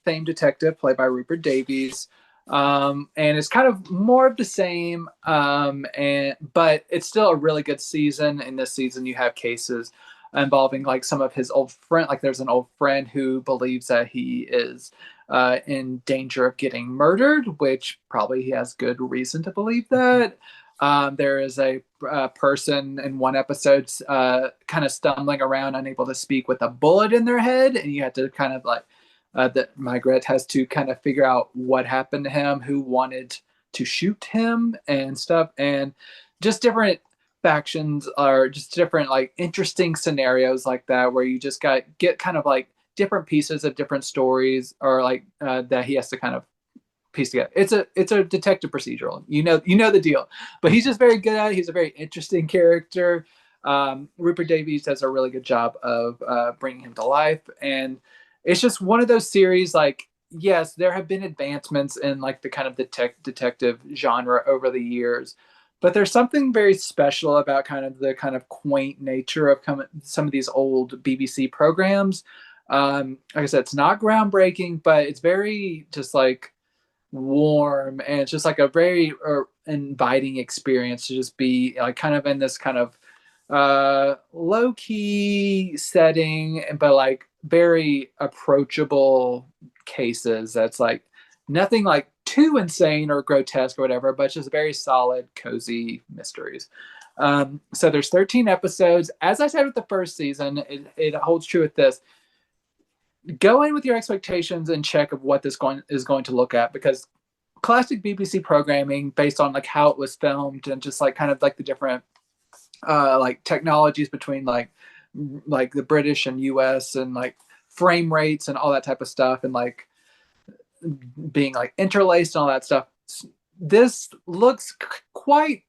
famed detective played by Rupert Davies, and it's kind of more of the same. But it's still a really good season. In this season, you have cases involving like some of his old friend. Like there's an old friend who believes that he is in danger of getting murdered, which probably he has good reason to believe that. There is a person in one episode kind of stumbling around, unable to speak with a bullet in their head, and you have to kind of like that Maigret has to kind of figure out what happened to him, who wanted to shoot him, and stuff, and just different factions are just different like interesting scenarios like that where you just get kind of like different pieces of different stories or like that he has to kind of piece together. It's a detective procedural. You know the deal. But he's just very good at it. He's a very interesting character. Rupert Davies does a really good job of bringing him to life, and it's just one of those series like yes, there have been advancements in like the kind of detective genre over the years, but there's something very special about kind of the kind of quaint nature of some of these old BBC programs. Like I said, it's not groundbreaking, but it's very just like warm, and it's just like a very inviting experience to just be like kind of in this kind of low key setting, but like very approachable cases. That's like nothing like too insane or grotesque or whatever, but just very solid, cozy mysteries. So there's 13 episodes. As I said with the first season, it holds true with this. Go in with your expectations and check of what is going to look at, because classic BBC programming based on like how it was filmed and just like kind of like the different like technologies between like the British and US and like frame rates and all that type of stuff, and like being like interlaced and all that stuff. This looks quite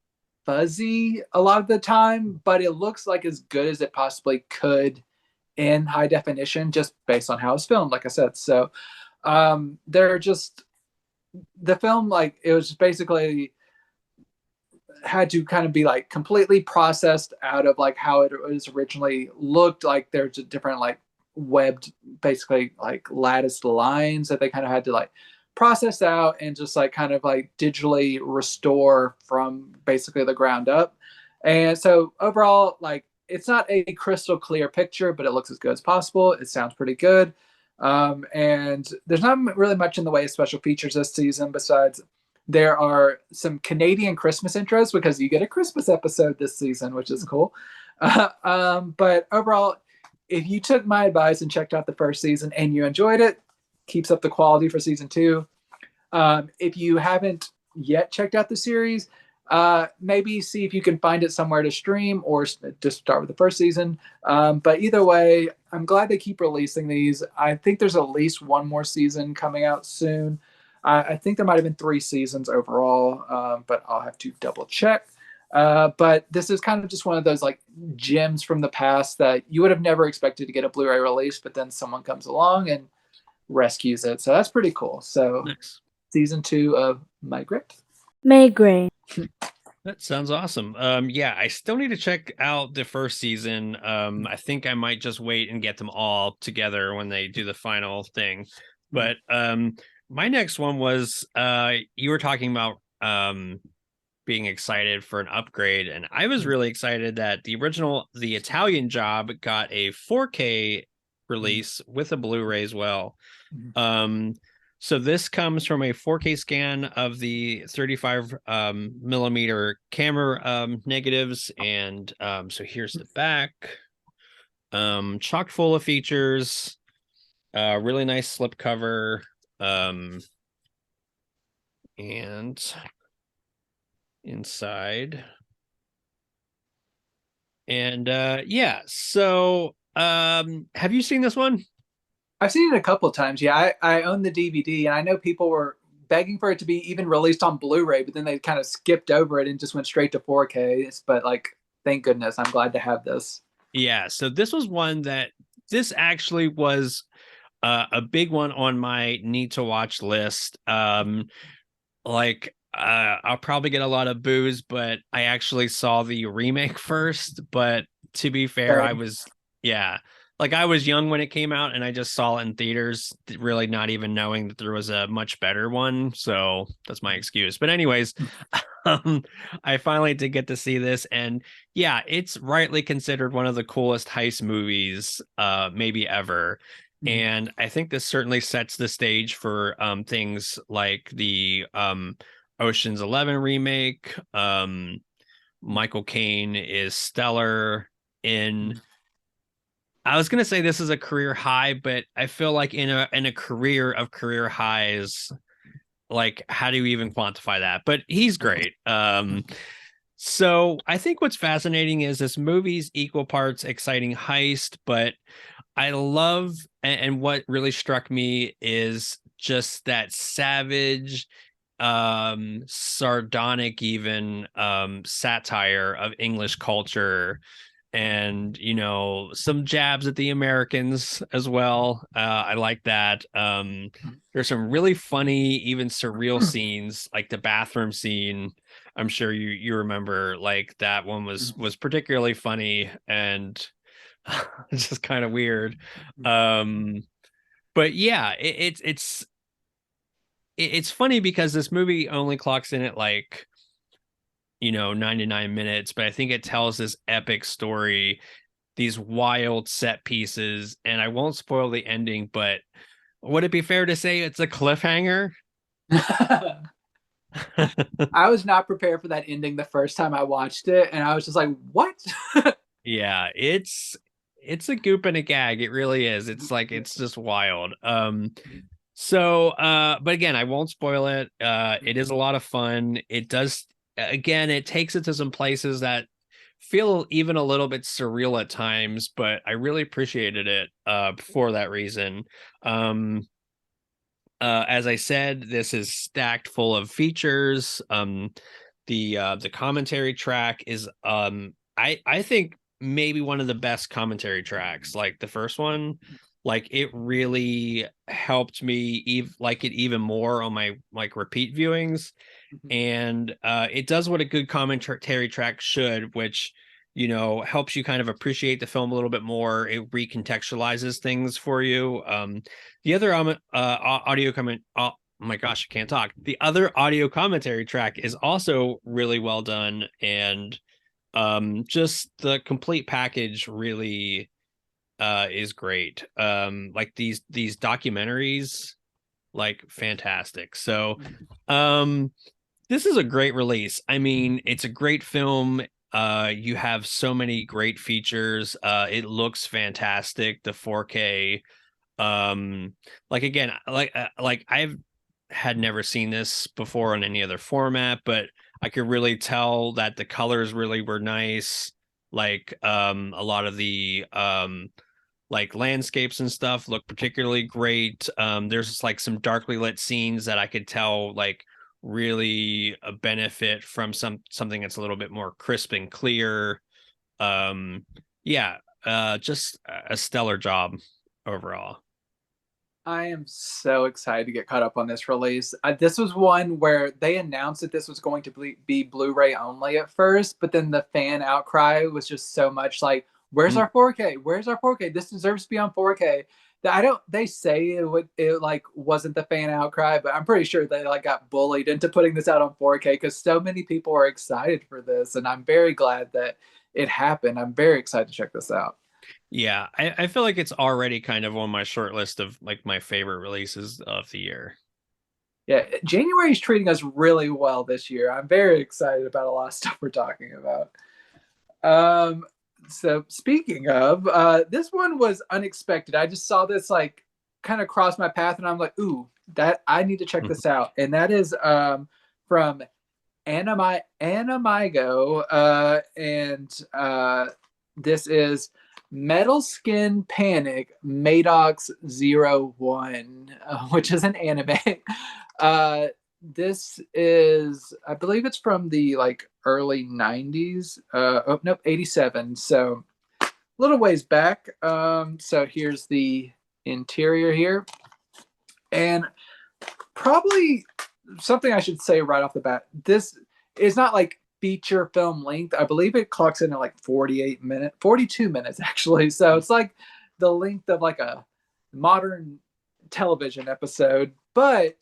fuzzy a lot of the time, but it looks like as good as it possibly could in high definition just based on how it's filmed, like I said. So they're just the film, like it was just basically had to kind of be like completely processed out of like how it was originally looked like. There's a different like webbed, basically like latticed lines that they kind of had to like process out and just like kind of like digitally restore from basically the ground up. And so overall, like it's not a crystal clear picture, but it looks as good as possible. It sounds pretty good. And there's not really much in the way of special features this season, besides there are some Canadian Christmas intros because you get a Christmas episode this season, which is cool. But overall, if you took my advice and checked out the first season and you enjoyed it, keeps up the quality for season two. If you haven't yet checked out the series, maybe see if you can find it somewhere to stream or just start with the first season. But either way, I'm glad they keep releasing these. I think there's at least one more season coming out soon. I think there might have been 3 seasons overall, but I'll have to double check. But this is kind of just one of those like gems from the past that you would have never expected to get a Blu-ray release, but then someone comes along and rescues it. So that's pretty cool. So Nice. season 2 of Maigret. Maigret. That sounds awesome. Yeah, I still need to check out the first season. I think I might just wait and get them all together when they do the final thing. But my next one was you were talking about being excited for an upgrade, and I was really excited that the Italian Job got a 4K release with a Blu-ray as well. So this comes from a 4K scan of the 35 millimeter camera negatives, and so here's the back, chock full of features, really nice slipcover, and inside, and yeah. So have you seen this one? I've seen it a couple of times. Yeah, I own the DVD, and I know people were begging for it to be even released on Blu-ray, but then they kind of skipped over it and just went straight to 4K. But like, thank goodness, I'm glad to have this. Yeah, so this was one that this actually was a big one on my need to watch list. Like I'll probably get a lot of boos, but I actually saw the remake first. But to be fair, I was I was young when it came out, and I just saw it in theaters, really not even knowing that there was a much better one. So that's my excuse. But anyways, I finally did get to see this, and yeah, it's rightly considered one of the coolest heist movies maybe ever. And I think this certainly sets the stage for things like the Ocean's 11 remake. Michael Caine is stellar in. I was gonna say this is a career high, but I feel like in a career of career highs, like how do you even quantify that? But he's great. So I think what's fascinating is this movie's equal parts exciting heist, but I love and what really struck me is just that savage, sardonic, even satire of English culture and some jabs at the Americans as well. I like that. There's some really funny, even surreal scenes, like the bathroom scene. I'm sure you remember, like that one was particularly funny and it's just kind of weird. Um, but yeah, it's funny because this movie only clocks in at like 99 minutes, but I think it tells this epic story, these wild set pieces, and I won't spoil the ending, but would it be fair to say it's a cliffhanger? I was not prepared for that ending the first time I watched it, and I was just like, "What?" Yeah, it's a goop and a gag. It really is. It's like it's just wild. But again, I won't spoil it. It is a lot of fun. It does, again, it takes it to some places that feel even a little bit surreal at times, but I really appreciated it for that reason. Um, as I said, this is stacked full of features. The commentary track is I think maybe one of the best commentary tracks. Like the first one, like it really helped me like it even more on my like repeat viewings, and it does what a good commentary track should, which helps you kind of appreciate the film a little bit more. It recontextualizes things for you. The other audio comment, oh my gosh, I can't talk. The other audio commentary track is also really well done, and just the complete package really is great. Like these documentaries, like fantastic. So um this is a great release. I mean, it's a great film. You have so many great features. It looks fantastic. The 4K. Like again, like I've had never seen this before in any other format, but I could really tell that the colors really were nice. Like a lot of the like landscapes and stuff look particularly great. There's like some darkly lit scenes that I could tell like really benefit from something that's a little bit more crisp and clear. Um, yeah, just a stellar job overall. I am so excited to get caught up on this release. This was one where they announced that this was going to be Blu-ray only at first, but then the fan outcry was just so much like, "Where's Mm. our 4K? Where's our 4K? This deserves to be on 4K." That I don't. They say it like wasn't the fan outcry, but I'm pretty sure they like got bullied into putting this out on 4K because so many people are excited for this, and I'm very glad that it happened. I'm very excited to check this out. Yeah, I feel like it's already kind of on my short list of like my favorite releases of the year. Yeah, January is treating us really well this year. I'm very excited about a lot of stuff we're talking about. Um, so speaking of, this one was unexpected. I just saw this like kind of cross my path, and I'm like, ooh, that I need to check this out. And that is from Animigo, and this is Metal Skin Panic Maddox 01, which is an anime. Uh, this is, I believe it's from the like early 90s. Oh, nope, 87. So a little ways back. So here's the interior here. And probably something I should say right off the bat. This is not like feature film length. I believe it clocks in at like 48 minutes, 42 minutes actually. So it's like the length of like a modern television episode, but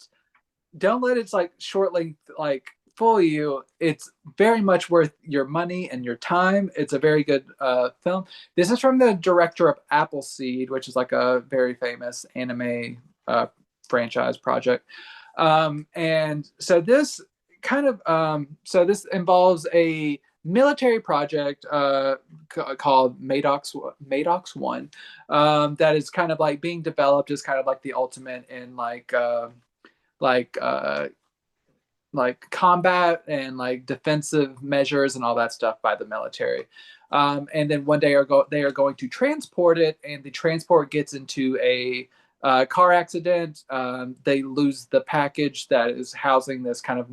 don't let its like short length like fool you. It's very much worth your money and your time. It's a very good film. This is from the director of Appleseed, which is like a very famous anime franchise project. And so this kind of so this involves a military project called Maddox One, that is kind of like being developed as kind of like the ultimate in like uh, like combat and like defensive measures and all that stuff by the military. And then one day they are going to transport it, and the transport gets into a car accident. They lose the package that is housing this kind of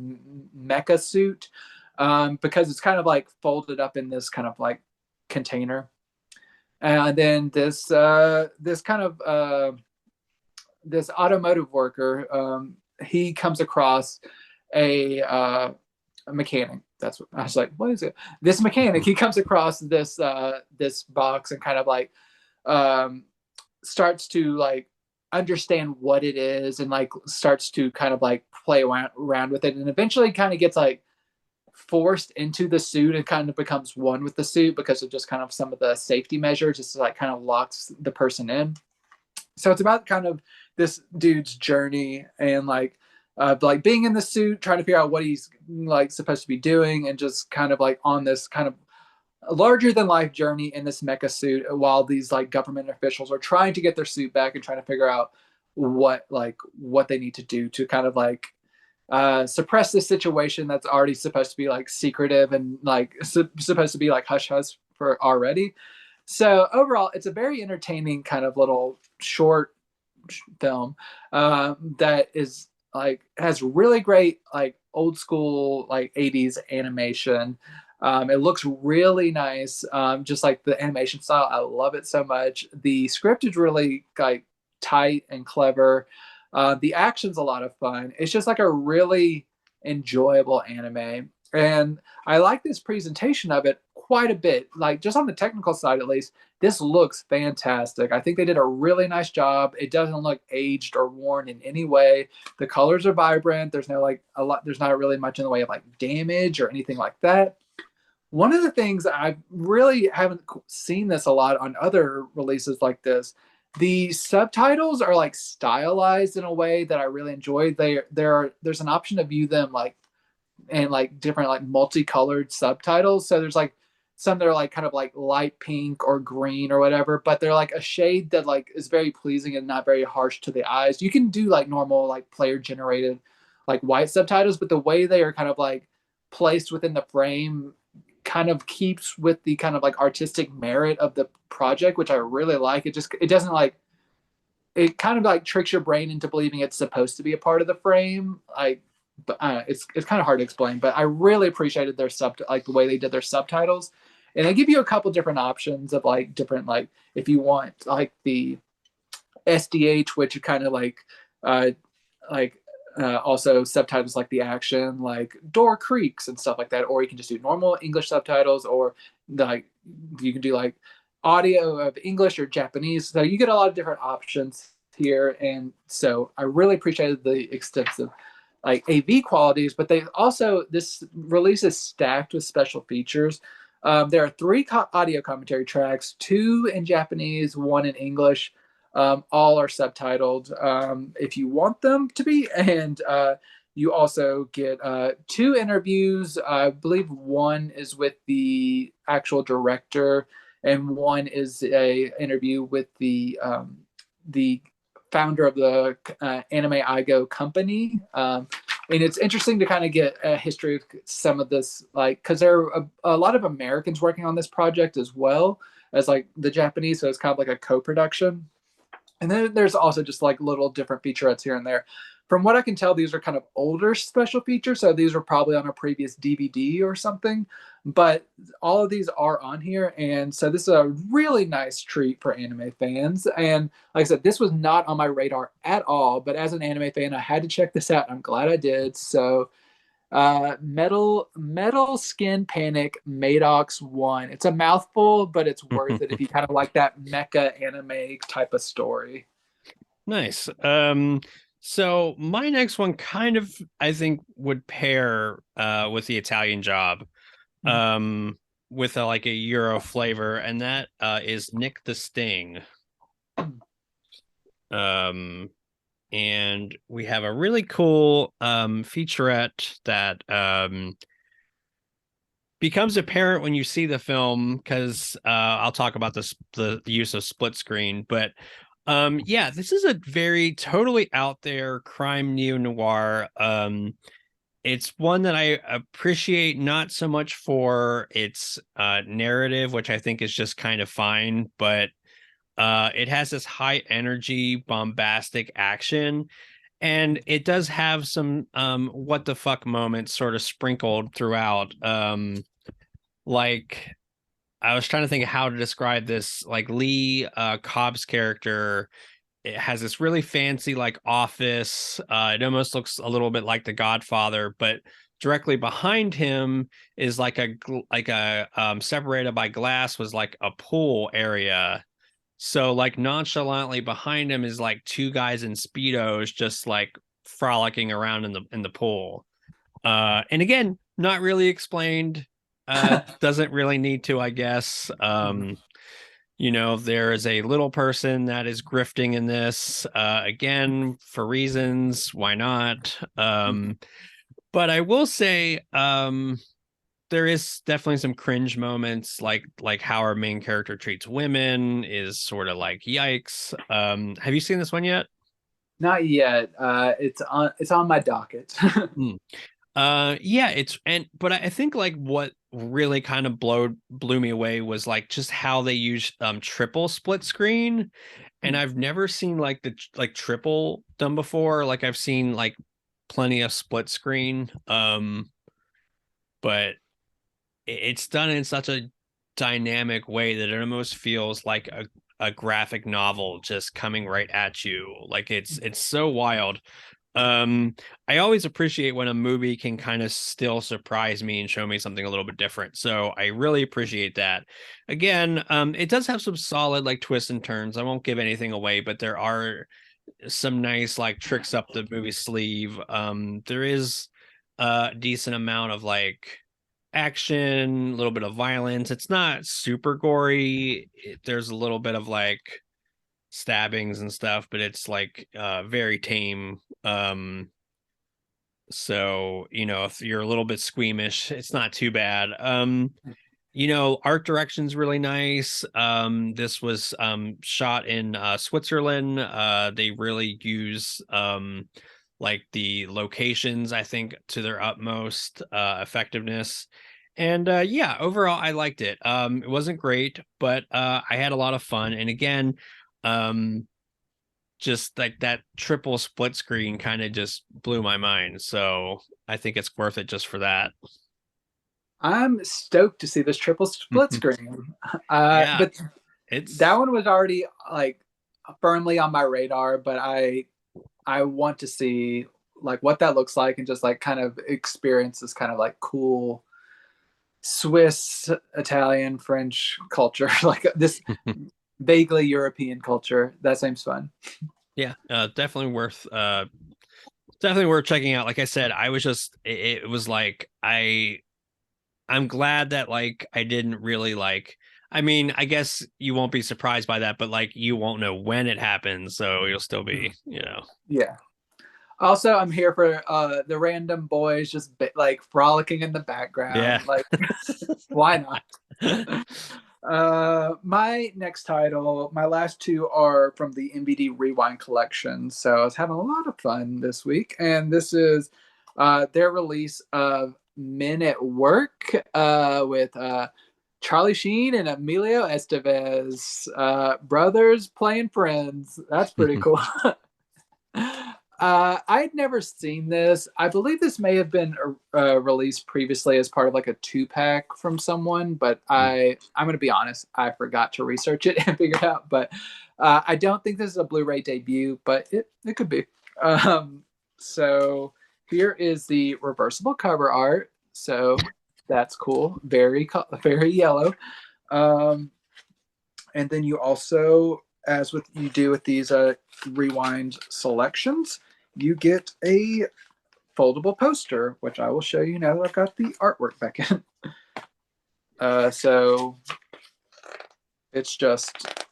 mecha suit, because it's kind of like folded up in this kind of like container. And then this kind of this automotive worker, he comes across a mechanic. That's what I was like. What is it? This mechanic. He comes across this box and kind of like um, starts to like understand what it is and like starts to kind of like play around with it, and eventually kind of gets like forced into the suit and kind of becomes one with the suit because of just kind of some of the safety measures. Just like kind of locks the person in. So it's about kind of this dude's journey and like being in the suit, trying to figure out what he's like supposed to be doing, and just kind of like on this kind of larger than life journey in this mecha suit while these like government officials are trying to get their suit back and trying to figure out what they need to do to kind of like suppress this situation that's already supposed to be like secretive and like supposed to be like hush hush for already. So overall, it's a very entertaining kind of little short film that is like has really great like old school like 80s animation. It looks really nice. Just like the animation style, I love it so much. The script is really like tight and clever. The action's a lot of fun. It's just like a really enjoyable anime. And I like this presentation of it quite a bit. Like just on the technical side, at least, this looks fantastic. I think they did a really nice job. It doesn't look aged or worn in any way. The colors are vibrant. There's no like a lot. There's not really much in the way of like damage or anything like that. One of the things I really haven't seen this a lot on other releases like this, the subtitles are like stylized in a way that I really enjoy. There's an option to view them like and like different like multicolored subtitles. So there's like some that are like kind of like light pink or green or whatever, but they're like a shade that like is very pleasing and not very harsh to the eyes. You can do like normal like player generated like white subtitles, but the way they are kind of like placed within the frame kind of keeps with the kind of like artistic merit of the project, which I really like. It doesn't like it kind of like tricks your brain into believing it's supposed to be a part of the frame. Like, but it's kind of hard to explain. But I really appreciated their like the way they did their subtitles, and they give you a couple different options of like different like if you want like the SDH, which kind of uh like also subtitles like the action, like door creaks and stuff like that, or you can just do normal English subtitles, or like you can do like audio of English or Japanese. So you get a lot of different options here, and so I really appreciated the extensive like AV qualities. But they also this release is stacked with special features. There are three audio commentary tracks, two in Japanese, one in English. All are subtitled if you want them to be, and you also get two interviews. I believe one is with the actual director, and one is a interview with the founder of the Anime Igo company. And it's interesting to kind of get a history of some of this, like, because there are a lot of Americans working on this project as well as like the Japanese, so it's kind of like a co-production. And then there's also just like little different featurettes here and there. From what I can tell, these are kind of older special features. So these were probably on a previous DVD or something. But all of these are on here. And so this is a really nice treat for anime fans. And like I said, this was not on my radar at all. But as an anime fan, I had to check this out. I'm glad I did. So Metal Skin Panic Maddox 1. It's a mouthful, but it's worth it if you kind of like that mecha anime type of story. Nice. So my next one kind of I think would pair with the Italian Job with like a Euro flavor, and that is Nick the Sting. And we have a really cool featurette that becomes apparent when you see the film, because I'll talk about the use of split screen. But yeah, this is a very totally out there crime neo-noir. It's one that I appreciate not so much for its narrative, which I think is just kind of fine, but it has this high energy, bombastic action, and it does have some what the fuck moments sort of sprinkled throughout. Like I was trying to think of how to describe this. Like Lee Cobb's character, it has this really fancy like office. It almost looks a little bit like The Godfather, but directly behind him is like a separated by glass was like a pool area. So like nonchalantly behind him is like two guys in speedos just like frolicking around in the pool. And again, not really explained. Doesn't really need to, I guess. There is a little person that is grifting in this. Again, for reasons, why not? But I will say, there is definitely some cringe moments, like how our main character treats women is sort of like yikes. Have you seen this one yet? Not yet. It's on my docket. Hmm. Yeah, but I think like what really kind of blew me away was like just how they use triple split screen. And I've never seen like the like triple done before. Like I've seen like plenty of split screen. But it's done in such a dynamic way that it almost feels like a graphic novel just coming right at you. Like it's so wild. um I always appreciate when a movie can kind of still surprise me and show me something a little bit different, so I really appreciate that. Again, it does have some solid like twists and turns. I won't give anything away, but there are some nice like tricks up the movie sleeve. There is a decent amount of like action, a little bit of violence. It's not super gory. There's a little bit of like stabbings and stuff, but it's like very tame. So if you're a little bit squeamish, it's not too bad. Art direction's really nice. This was shot in Switzerland. They really use like the locations, I think, to their utmost effectiveness. And yeah, overall I liked it. It wasn't great, but I had a lot of fun. And again, um just like that triple split screen kind of just blew my mind. So I think it's worth it just for that. I'm stoked to see this triple split screen. Yeah, But that it's one was already like firmly on my radar, but I want to see like what that looks like and just like kind of experience this kind of like cool Swiss, Italian, French culture, like this vaguely European culture. That seems fun. yeah, definitely worth checking out. Like I said, I was just it was like I'm glad that like I didn't really like, I mean, I guess you won't be surprised by that, but like you won't know when it happens, so you'll still be. Yeah. Also, I'm here for the random boys just like frolicking in the Yeah. background. Like, why not? My next title, my last two are from the MVD Rewind collection. So I was having a lot of fun this week, and this is their release of Men at Work with Charlie Sheen and Emilio Estevez, brothers playing friends. That's pretty cool. I'd never seen this. I believe this may have been released previously as part of like a 2-pack from someone, but I'm going to be honest, I forgot to research it and figure it out. But I don't think this is a Blu-ray debut, but it could be. So here is the reversible cover art. So that's cool. Very yellow. And then you also, as with you do with these rewind selections, you get a foldable poster, which I will show you now that I've got the artwork back in. So it's just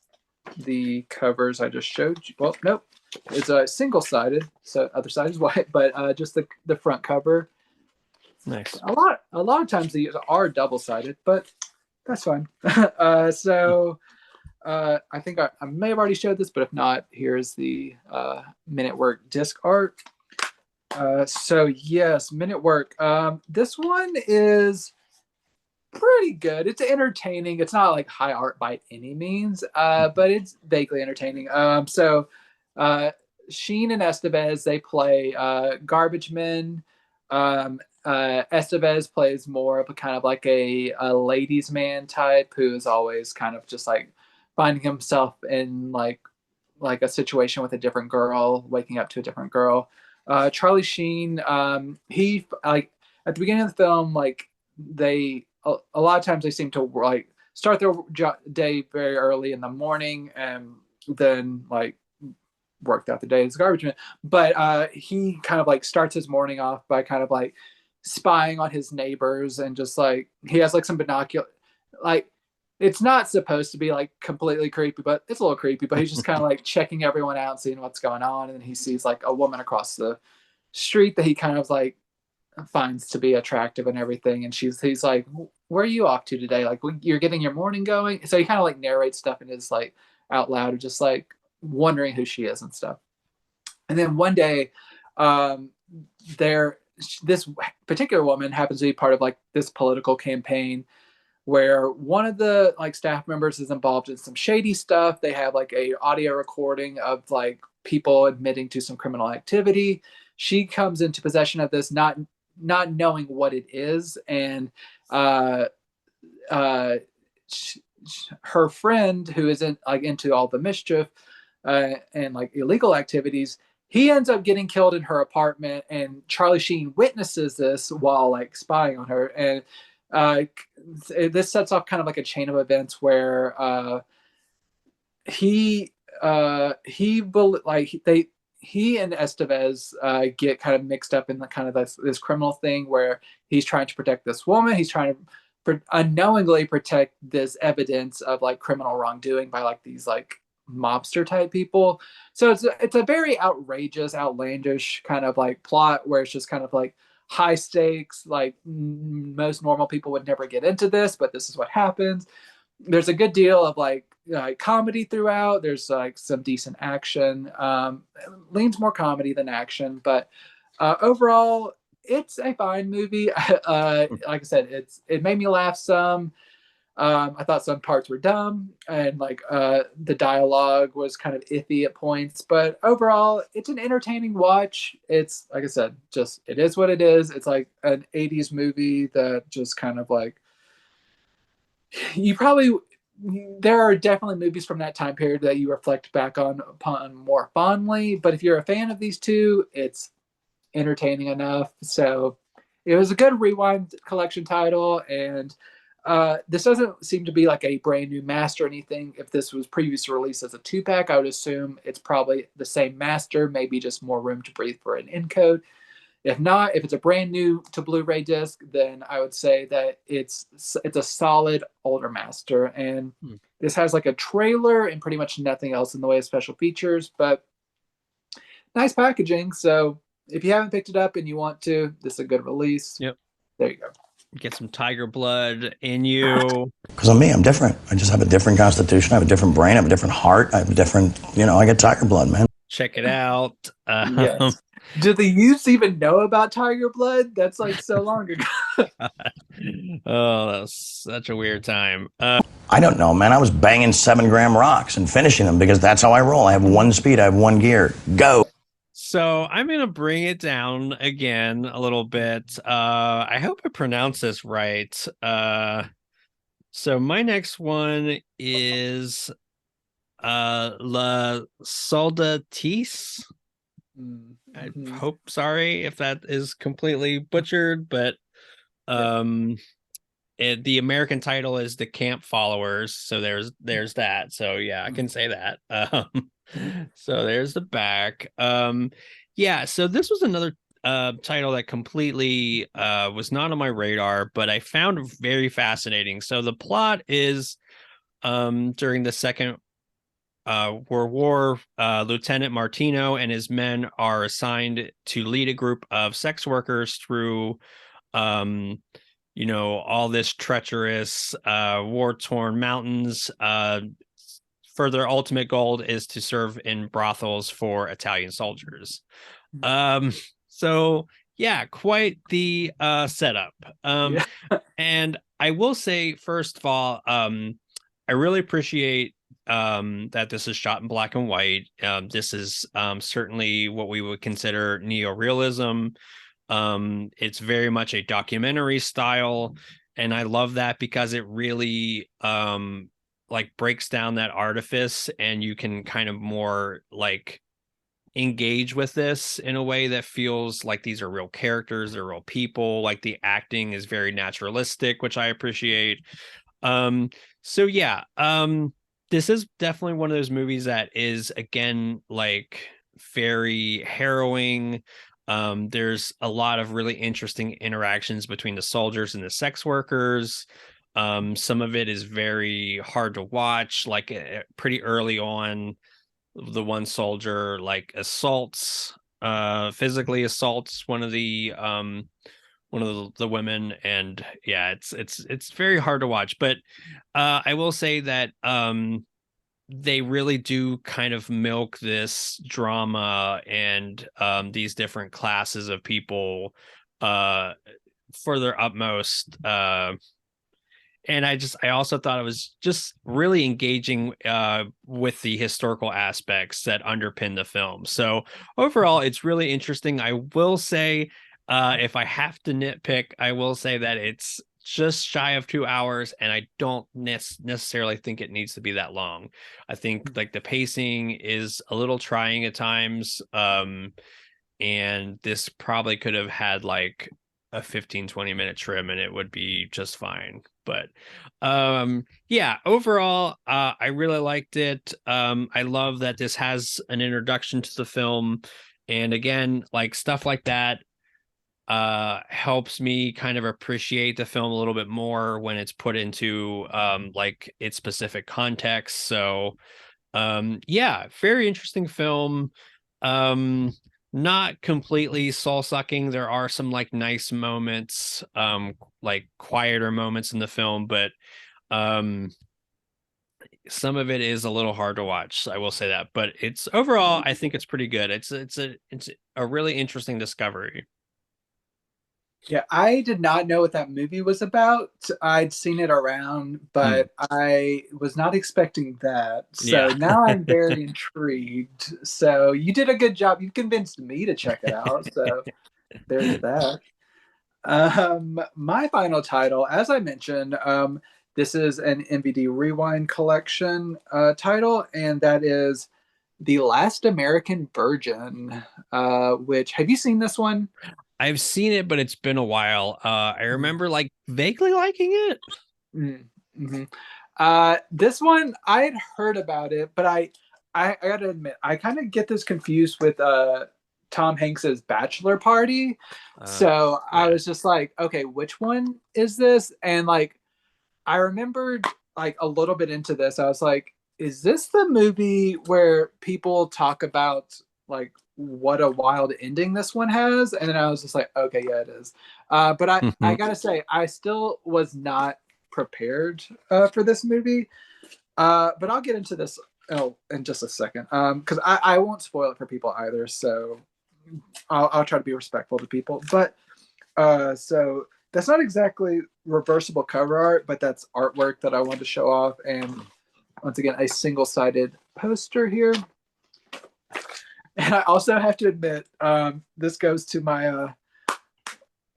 the covers I just showed you. Well, nope, it's a single-sided, so other side is white, but just the front cover. Nice. A lot of times these are double-sided, but that's fine. So I think I may have already showed this, but if not, here's the Men at Work disc art. So yes, Men at Work. This one is pretty good. It's entertaining. It's not like high art by any means, but it's vaguely entertaining. So Sheen and Estevez, they play garbage men. Estevez plays more of a kind of like a ladies' man type who is always kind of just like finding himself in like a situation with a different girl, waking up to a different girl. Charlie Sheen, he like at the beginning of the film, like a lot of times they seem to like start their day very early in the morning and then like worked out the day as garbage man. But he kind of like starts his morning off by kind of like spying on his neighbors and just like he has like some binocular like it's not supposed to be like completely creepy, but it's a little creepy. But he's just kind of like checking everyone out, seeing what's going on, and then he sees like a woman across the street that he kind of like finds to be attractive and everything. And he's like, "Where are you off to today? Like, you're getting your morning going." So he kind of like narrates stuff in his like out loud, or just like wondering who she is and stuff. And then one day, um, there this particular woman happens to be part of like this political campaign where one of the like staff members is involved in some shady stuff. They have like a audio recording of like people admitting to some criminal activity. She comes into possession of this, not knowing what it is, and uh, uh, her friend who isn't like into all the mischief and like illegal activities, he ends up getting killed in her apartment, and Charlie Sheen witnesses this while like spying on her. And uh, this sets off kind of like a chain of events where he and Estevez get kind of mixed up in the kind of this criminal thing where he's trying to protect this woman. He's trying to unknowingly protect this evidence of like criminal wrongdoing by like these like mobster type people. So it's a very outrageous, outlandish kind of like plot where it's just kind of like high stakes. Like most normal people would never get into this, but this is what happens. There's a good deal of like comedy throughout. There's like some decent action. Leans more comedy than action, but overall, it's a fine movie. Like I said, it made me laugh some. I thought some parts were dumb, and like the dialogue was kind of iffy at points. But overall, it's an entertaining watch. It's like I said, just it is what it is. It's like an '80s movie that just kind of like you probably there are definitely movies from that time period that you reflect back on upon more fondly. But if you're a fan of these two, it's entertaining enough. So it was a good rewind collection title, and this doesn't seem to be like a brand new master or anything. If this was previously released as a 2-pack, I would assume it's probably the same master, maybe just more room to breathe for an encode. If not, if it's a brand new to Blu-ray disc, then I would say that it's a solid older master. And this has like a trailer and pretty much nothing else in the way of special features, but nice packaging. So if you haven't picked it up and you want to, this is a good release. Yep. There you go. Get some tiger blood in you. Because I'm me, I'm different. I just have a different constitution. I have a different brain. I have a different heart. I have a different, I get tiger blood, man. Check it out. Yes. Do the youths even know about tiger blood? That's like so long ago. Oh, that was such a weird time. I don't know, man. I was banging 7-gram rocks and finishing them because that's how I roll. I have one speed. I have one gear. Go. So I'm going to bring it down again a little bit. I hope I pronounce this right. So my next one is La Soldatesse. I hope, sorry if that is completely butchered, but the American title is The Camp Followers. So there's that. So yeah, I can say that. So there's the back. Yeah, so this was another title that completely was not on my radar, but I found very fascinating. So the plot is during the Second World War, Lieutenant Martino and his men are assigned to lead a group of sex workers through all this treacherous war-torn mountains. For their ultimate goal is to serve in brothels for Italian soldiers. So yeah, quite the setup. And I will say, first of all, I really appreciate that this is shot in black and white. This is certainly what we would consider neorealism. It's very much a documentary style, and I love that because it really like breaks down that artifice, and you can kind of more like engage with this in a way that feels like these are real characters, they're real people. Like the acting is very naturalistic, which I appreciate. Um, so yeah, this is definitely one of those movies that is again like very harrowing. There's a lot of really interesting interactions between the soldiers and the sex workers. Some of it is very hard to watch, like pretty early on the one soldier like physically assaults one of the women, and yeah, it's very hard to watch, but I will say that they really do kind of milk this drama and these different classes of people uh for their utmost. And I also thought it was just really engaging with the historical aspects that underpin the film. So overall, it's really interesting. I will say, if I have to nitpick, I will say that it's just shy of 2 hours, and I don't necessarily think it needs to be that long. I think like the pacing is a little trying at times, and this probably could have had like a 15-20 minute trim and it would be just fine. But yeah, overall I really liked it. I love that this has an introduction to the film, and again, like stuff like that helps me kind of appreciate the film a little bit more when it's put into like its specific context. So yeah, very interesting film. um Not completely soul sucking. There are some like nice moments, like quieter moments in the film, but um some of it is a little hard to watch, I will say that. But it's overall, I think it's pretty good. It's a really interesting discovery. Yeah, I did not know what that movie was about. I'd seen it around, but I was not expecting that. So Yeah. now I'm very intrigued. So you did a good job. You convinced me to check it out. So there's that. My final title, as I mentioned, this is an MVD Rewind collection title, and that is The Last American Virgin. Which, have you seen this one? I've seen it, but it's been a while. I remember like vaguely liking it. Mm-hmm. This one I had heard about it, but I gotta admit I kind of get this confused with Tom Hanks's Bachelor Party. So Yeah. I was just like, okay, which one is this? And like I remembered like a little bit into this, I was like, is this the movie where people talk about like what a wild ending this one has? And then I was just like, okay, yeah, it is. But I gotta say, I still was not prepared for this movie. But I'll get into this in just a second, because I won't spoil it for people either. So I'll try to be respectful to people. But so that's not exactly reversible cover art, but that's artwork that I wanted to show off. And once again, a single-sided poster here. And I also have to admit, this goes to my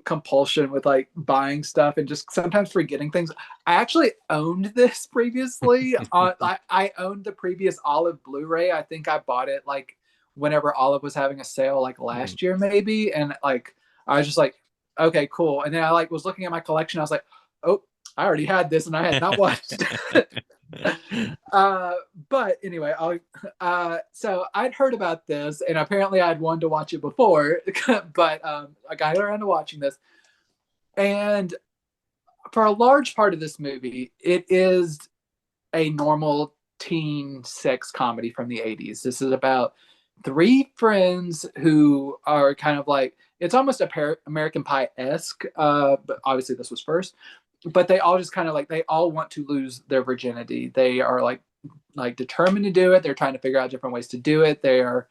compulsion with like buying stuff and just sometimes forgetting things. I actually owned this previously. I owned the previous Olive Blu-ray. I think I bought it like whenever Olive was having a sale, like last year maybe. And like I was just like, okay, cool. And then I like was looking at my collection. I was like, oh, I already had this and I had not watched it. But anyway, so I'd heard about this and apparently I'd wanted to watch it before, but I got around to watching this. And for a large part of this movie, it is a normal teen sex comedy from the 80s. This is about three friends who are kind of like, it's almost American Pie-esque, but obviously this was first. But they all just kind of like, they all want to lose their virginity. They are like determined to do it. They're trying to figure out different ways to do it. They are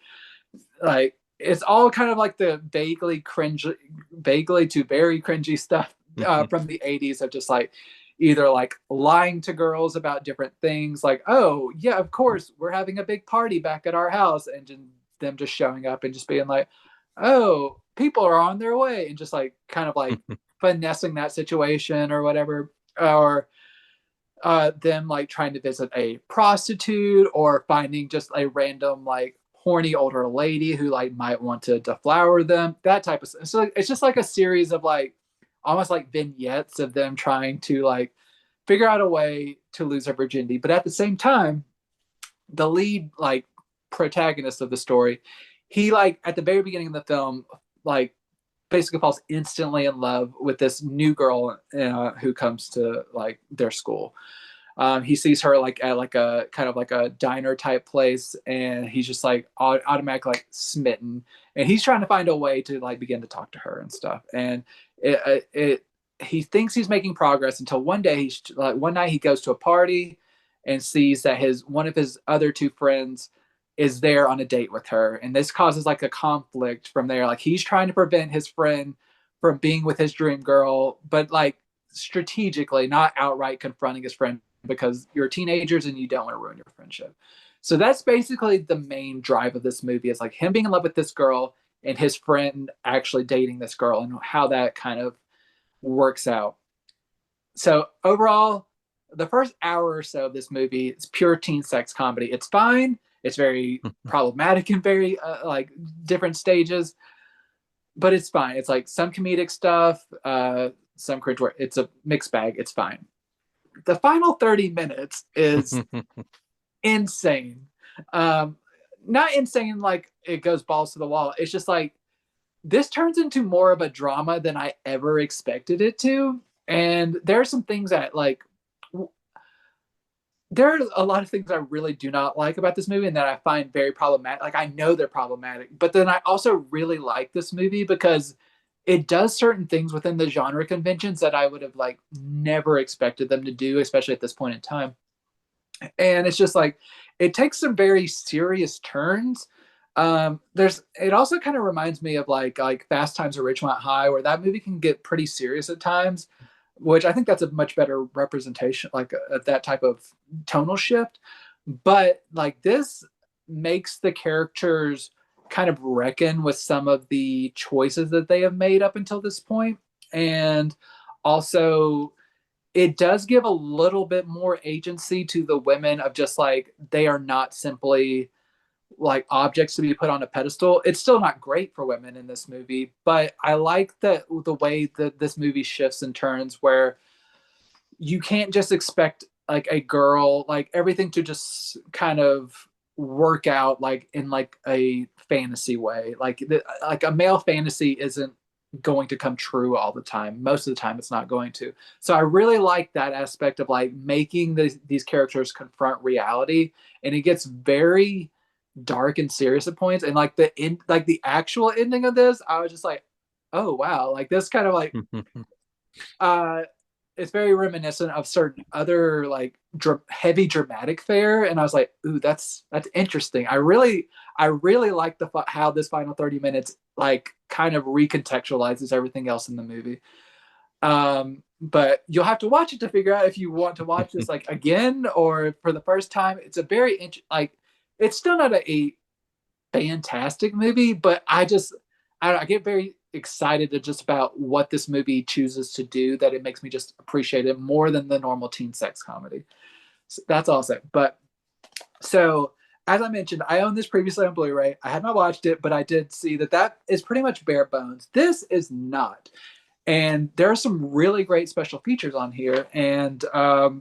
like, it's all kind of like the vaguely to very cringy stuff from the 80s of just like either like lying to girls about different things, like, oh yeah, of course we're having a big party back at our house, and them just showing up and just being like, oh, people are on their way, and just like kind of like finessing that situation or whatever, or them like trying to visit a prostitute or finding just a random like horny older lady who like might want to deflower them, that type of stuff. So it's just like a series of like almost like vignettes of them trying to like figure out a way to lose their virginity. But at the same time, the lead like protagonist of the story, he like at the very beginning of the film, like basically falls instantly in love with this new girl who comes to like their school. He sees her like at like a kind of like a diner type place, and he's just like automatically like smitten, and he's trying to find a way to like begin to talk to her and stuff. And he thinks he's making progress until one day he's like one night he goes to a party and sees that one of his other two friends is there on a date with her, and this causes like a conflict from there. Like he's trying to prevent his friend from being with his dream girl, but like strategically, not outright confronting his friend, because you're teenagers and you don't want to ruin your friendship. So that's basically the main drive of this movie, is like him being in love with this girl and his friend actually dating this girl, and how that kind of works out. So overall, the first hour or so of this movie is pure teen sex comedy. It's fine. It's very problematic in very like different stages, but it's fine. It's like some comedic stuff, some cringe. It's a mixed bag. It's fine. The final 30 minutes is insane. Not insane like it goes balls to the wall. It's just like this turns into more of a drama than I ever expected it to. And there are some things that like there are a lot of things I really do not like about this movie and that I find very problematic. Like I know they're problematic, but then I also really like this movie because it does certain things within the genre conventions that I would have like never expected them to do, especially at this point in time. And it's just like it takes some very serious turns. It also kind of reminds me of like Fast Times at Ridgemont High, where that movie can get pretty serious at times, which I think that's a much better representation, like that type of tonal shift. But like this makes the characters kind of reckon with some of the choices that they have made up until this point. And also it does give a little bit more agency to the women, of just like, they are not simply like objects to be put on a pedestal. It's still not great for women in this movie, but I like the way that this movie shifts and turns, where you can't just expect like a girl, like everything to just kind of work out like in like a fantasy way. Like a male fantasy isn't going to come true all the time. Most of the time it's not going to. So I really like that aspect of like making these characters confront reality, and it gets very dark and serious at points. And like the actual ending of this, I was just like, oh wow, like this kind of like it's very reminiscent of certain other like heavy dramatic fare, and I was like, ooh, that's interesting. I really like how this final 30 minutes like kind of recontextualizes everything else in the movie. But you'll have to watch it to figure out if you want to watch this like again or for the first time. It's a very like it's still not a fantastic movie, but I get very excited to just about what this movie chooses to do, that it makes me just appreciate it more than the normal teen sex comedy. So that's all I'll say. But so as I mentioned, I owned this previously on Blu-ray. I had not watched it, but I did see that is pretty much bare bones. This is not. And there are some really great special features on here. And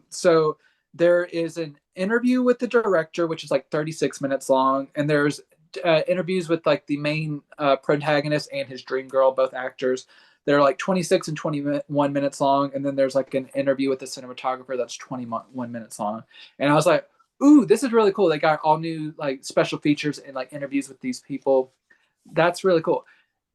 so there is an interview with the director, which is like 36 minutes long. And there's interviews with like the main protagonist and his dream girl, both actors. They're like 26 and 21 minutes long. And then there's like an interview with the cinematographer that's 21 minutes long. And I was like, ooh, this is really cool. They got all new like special features and like interviews with these people. That's really cool.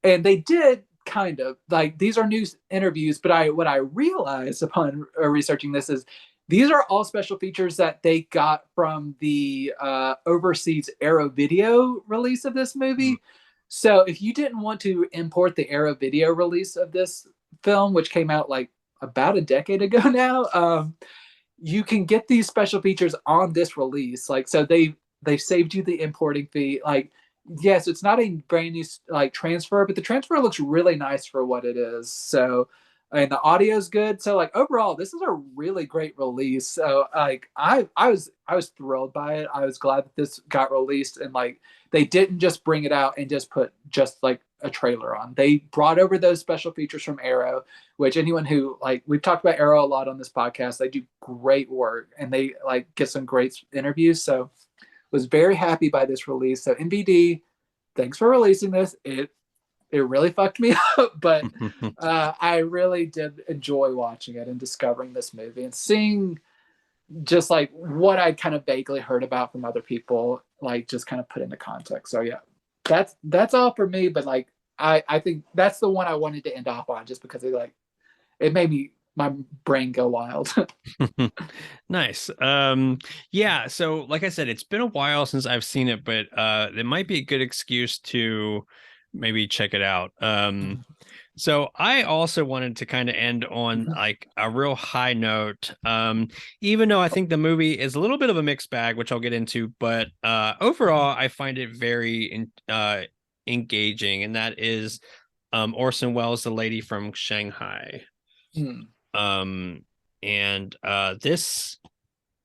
And they did kind of like, these are new interviews, but what I realized upon researching this is these are all special features that they got from the overseas Arrow Video release of this movie. So if you didn't want to import the Arrow Video release of this film, which came out like about a decade ago now, you can get these special features on this release. Like, so they saved you the importing fee. Like, Yes, it's not a brand new like transfer, but the transfer looks really nice for what it is. So, and the audio is good. So, like overall, this is a really great release. So, like I was thrilled by it. I was glad that this got released, and like they didn't just bring it out and just put just like a trailer on. They brought over those special features from Arrow, which anyone who like we've talked about Arrow a lot on this podcast. They do great work, and they like get some great interviews. So was very happy by this release. So NBD, thanks for releasing this. It really fucked me up, but I really did enjoy watching it and discovering this movie and seeing just like what I kind of vaguely heard about from other people, like just kind of put into context. So yeah, that's all for me. But like I think that's the one I wanted to end off on just because it made me my brain go wild. Nice. Yeah, so like I said, it's been a while since I've seen it, but it might be a good excuse to maybe check it out. So I also wanted to kind of end on like a real high note. Even though I think the movie is a little bit of a mixed bag, which I'll get into, but overall I find it very engaging, and that is Orson Welles' The Lady from Shanghai. Um, and this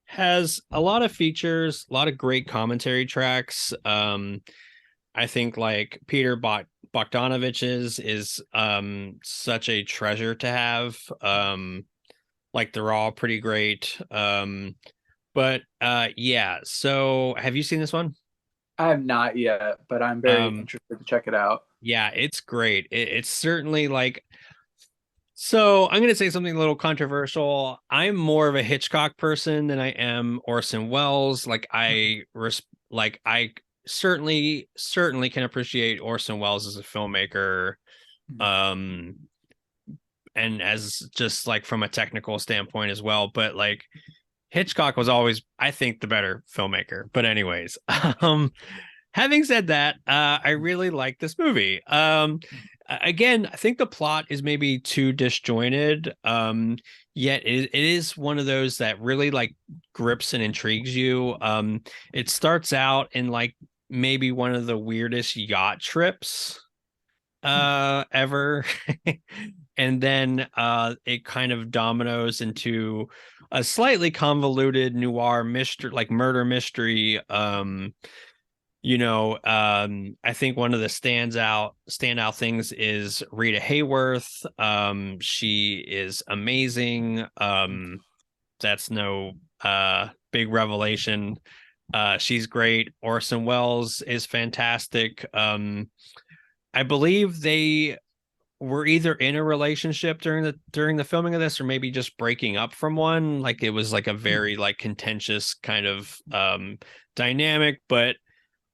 has a lot of features, a lot of great commentary tracks. I think like Peter Bogdanovich's is such a treasure to have. Like they're all pretty great. But yeah, so have you seen this one? I have not yet, but I'm very interested to check it out. Yeah, it's great. It's certainly like, so I'm going to say something a little controversial. I'm more of a Hitchcock person than I am Orson Welles. Like I certainly can appreciate Orson Welles as a filmmaker, um and as just like from a technical standpoint as well, but like Hitchcock was always, I think, the better filmmaker. But anyways, having said that, I really like this movie. Again, I think the plot is maybe too disjointed. Yet it is one of those that really like grips and intrigues you. It starts out in like maybe one of the weirdest yacht trips ever. And then it kind of dominoes into a slightly convoluted noir mystery, like murder mystery. I think one of the standout things is Rita Hayworth. She is amazing. That's no big revelation. She's great. Orson Welles is fantastic. I believe they were either in a relationship during the filming of this, or maybe just breaking up from one. Like it was like a very like contentious kind of dynamic, but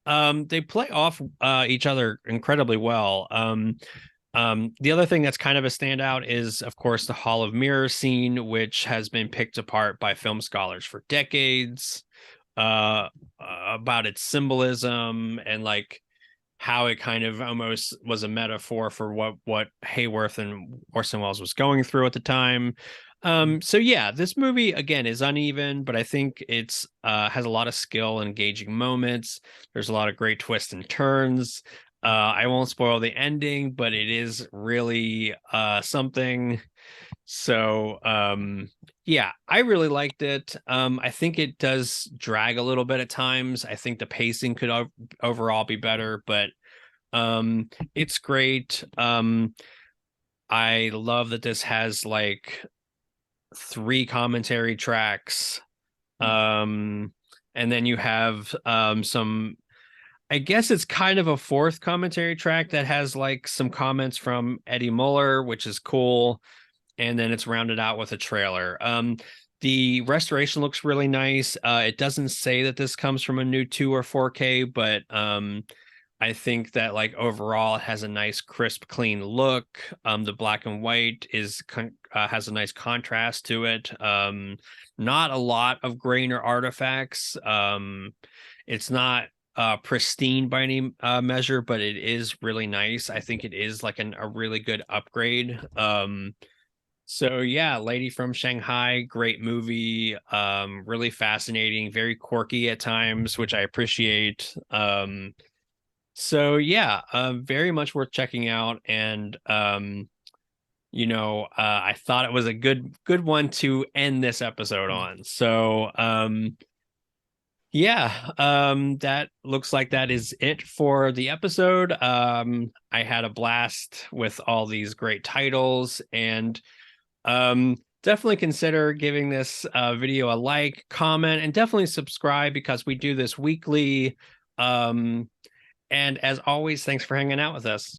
they play off each other incredibly well. The other thing that's kind of a standout is, of course, the Hall of Mirrors scene, which has been picked apart by film scholars for decades, about its symbolism and like how it kind of almost was a metaphor for what Hayworth and Orson Welles was going through at the time. So yeah, this movie again is uneven, but I think it's has a lot of skill and engaging moments. There's a lot of great twists and turns. I won't spoil the ending, but it is really something. So yeah, I really liked it. I think it does drag a little bit at times. I think the pacing could overall be better, but it's great. I love that this has like 3 commentary tracks. And then you have some, I guess it's kind of a 4th commentary track that has like some comments from Eddie Muller, which is cool. And then it's rounded out with a trailer. The restoration looks really nice. It doesn't say that this comes from a new 2 or 4K, but I think that like overall it has a nice crisp clean look. The black and white has a nice contrast to it. Not a lot of grain or artifacts. It's not pristine by any measure, but it is really nice. I think it is like a really good upgrade. So yeah, Lady from Shanghai, great movie. Really fascinating, very quirky at times, which I appreciate. So yeah, very much worth checking out. And I thought it was a good one to end this episode on. So yeah, that looks like that is it for the episode. I had a blast with all these great titles, and definitely consider giving this video a like, comment, and definitely subscribe, because we do this weekly. And as always, thanks for hanging out with us.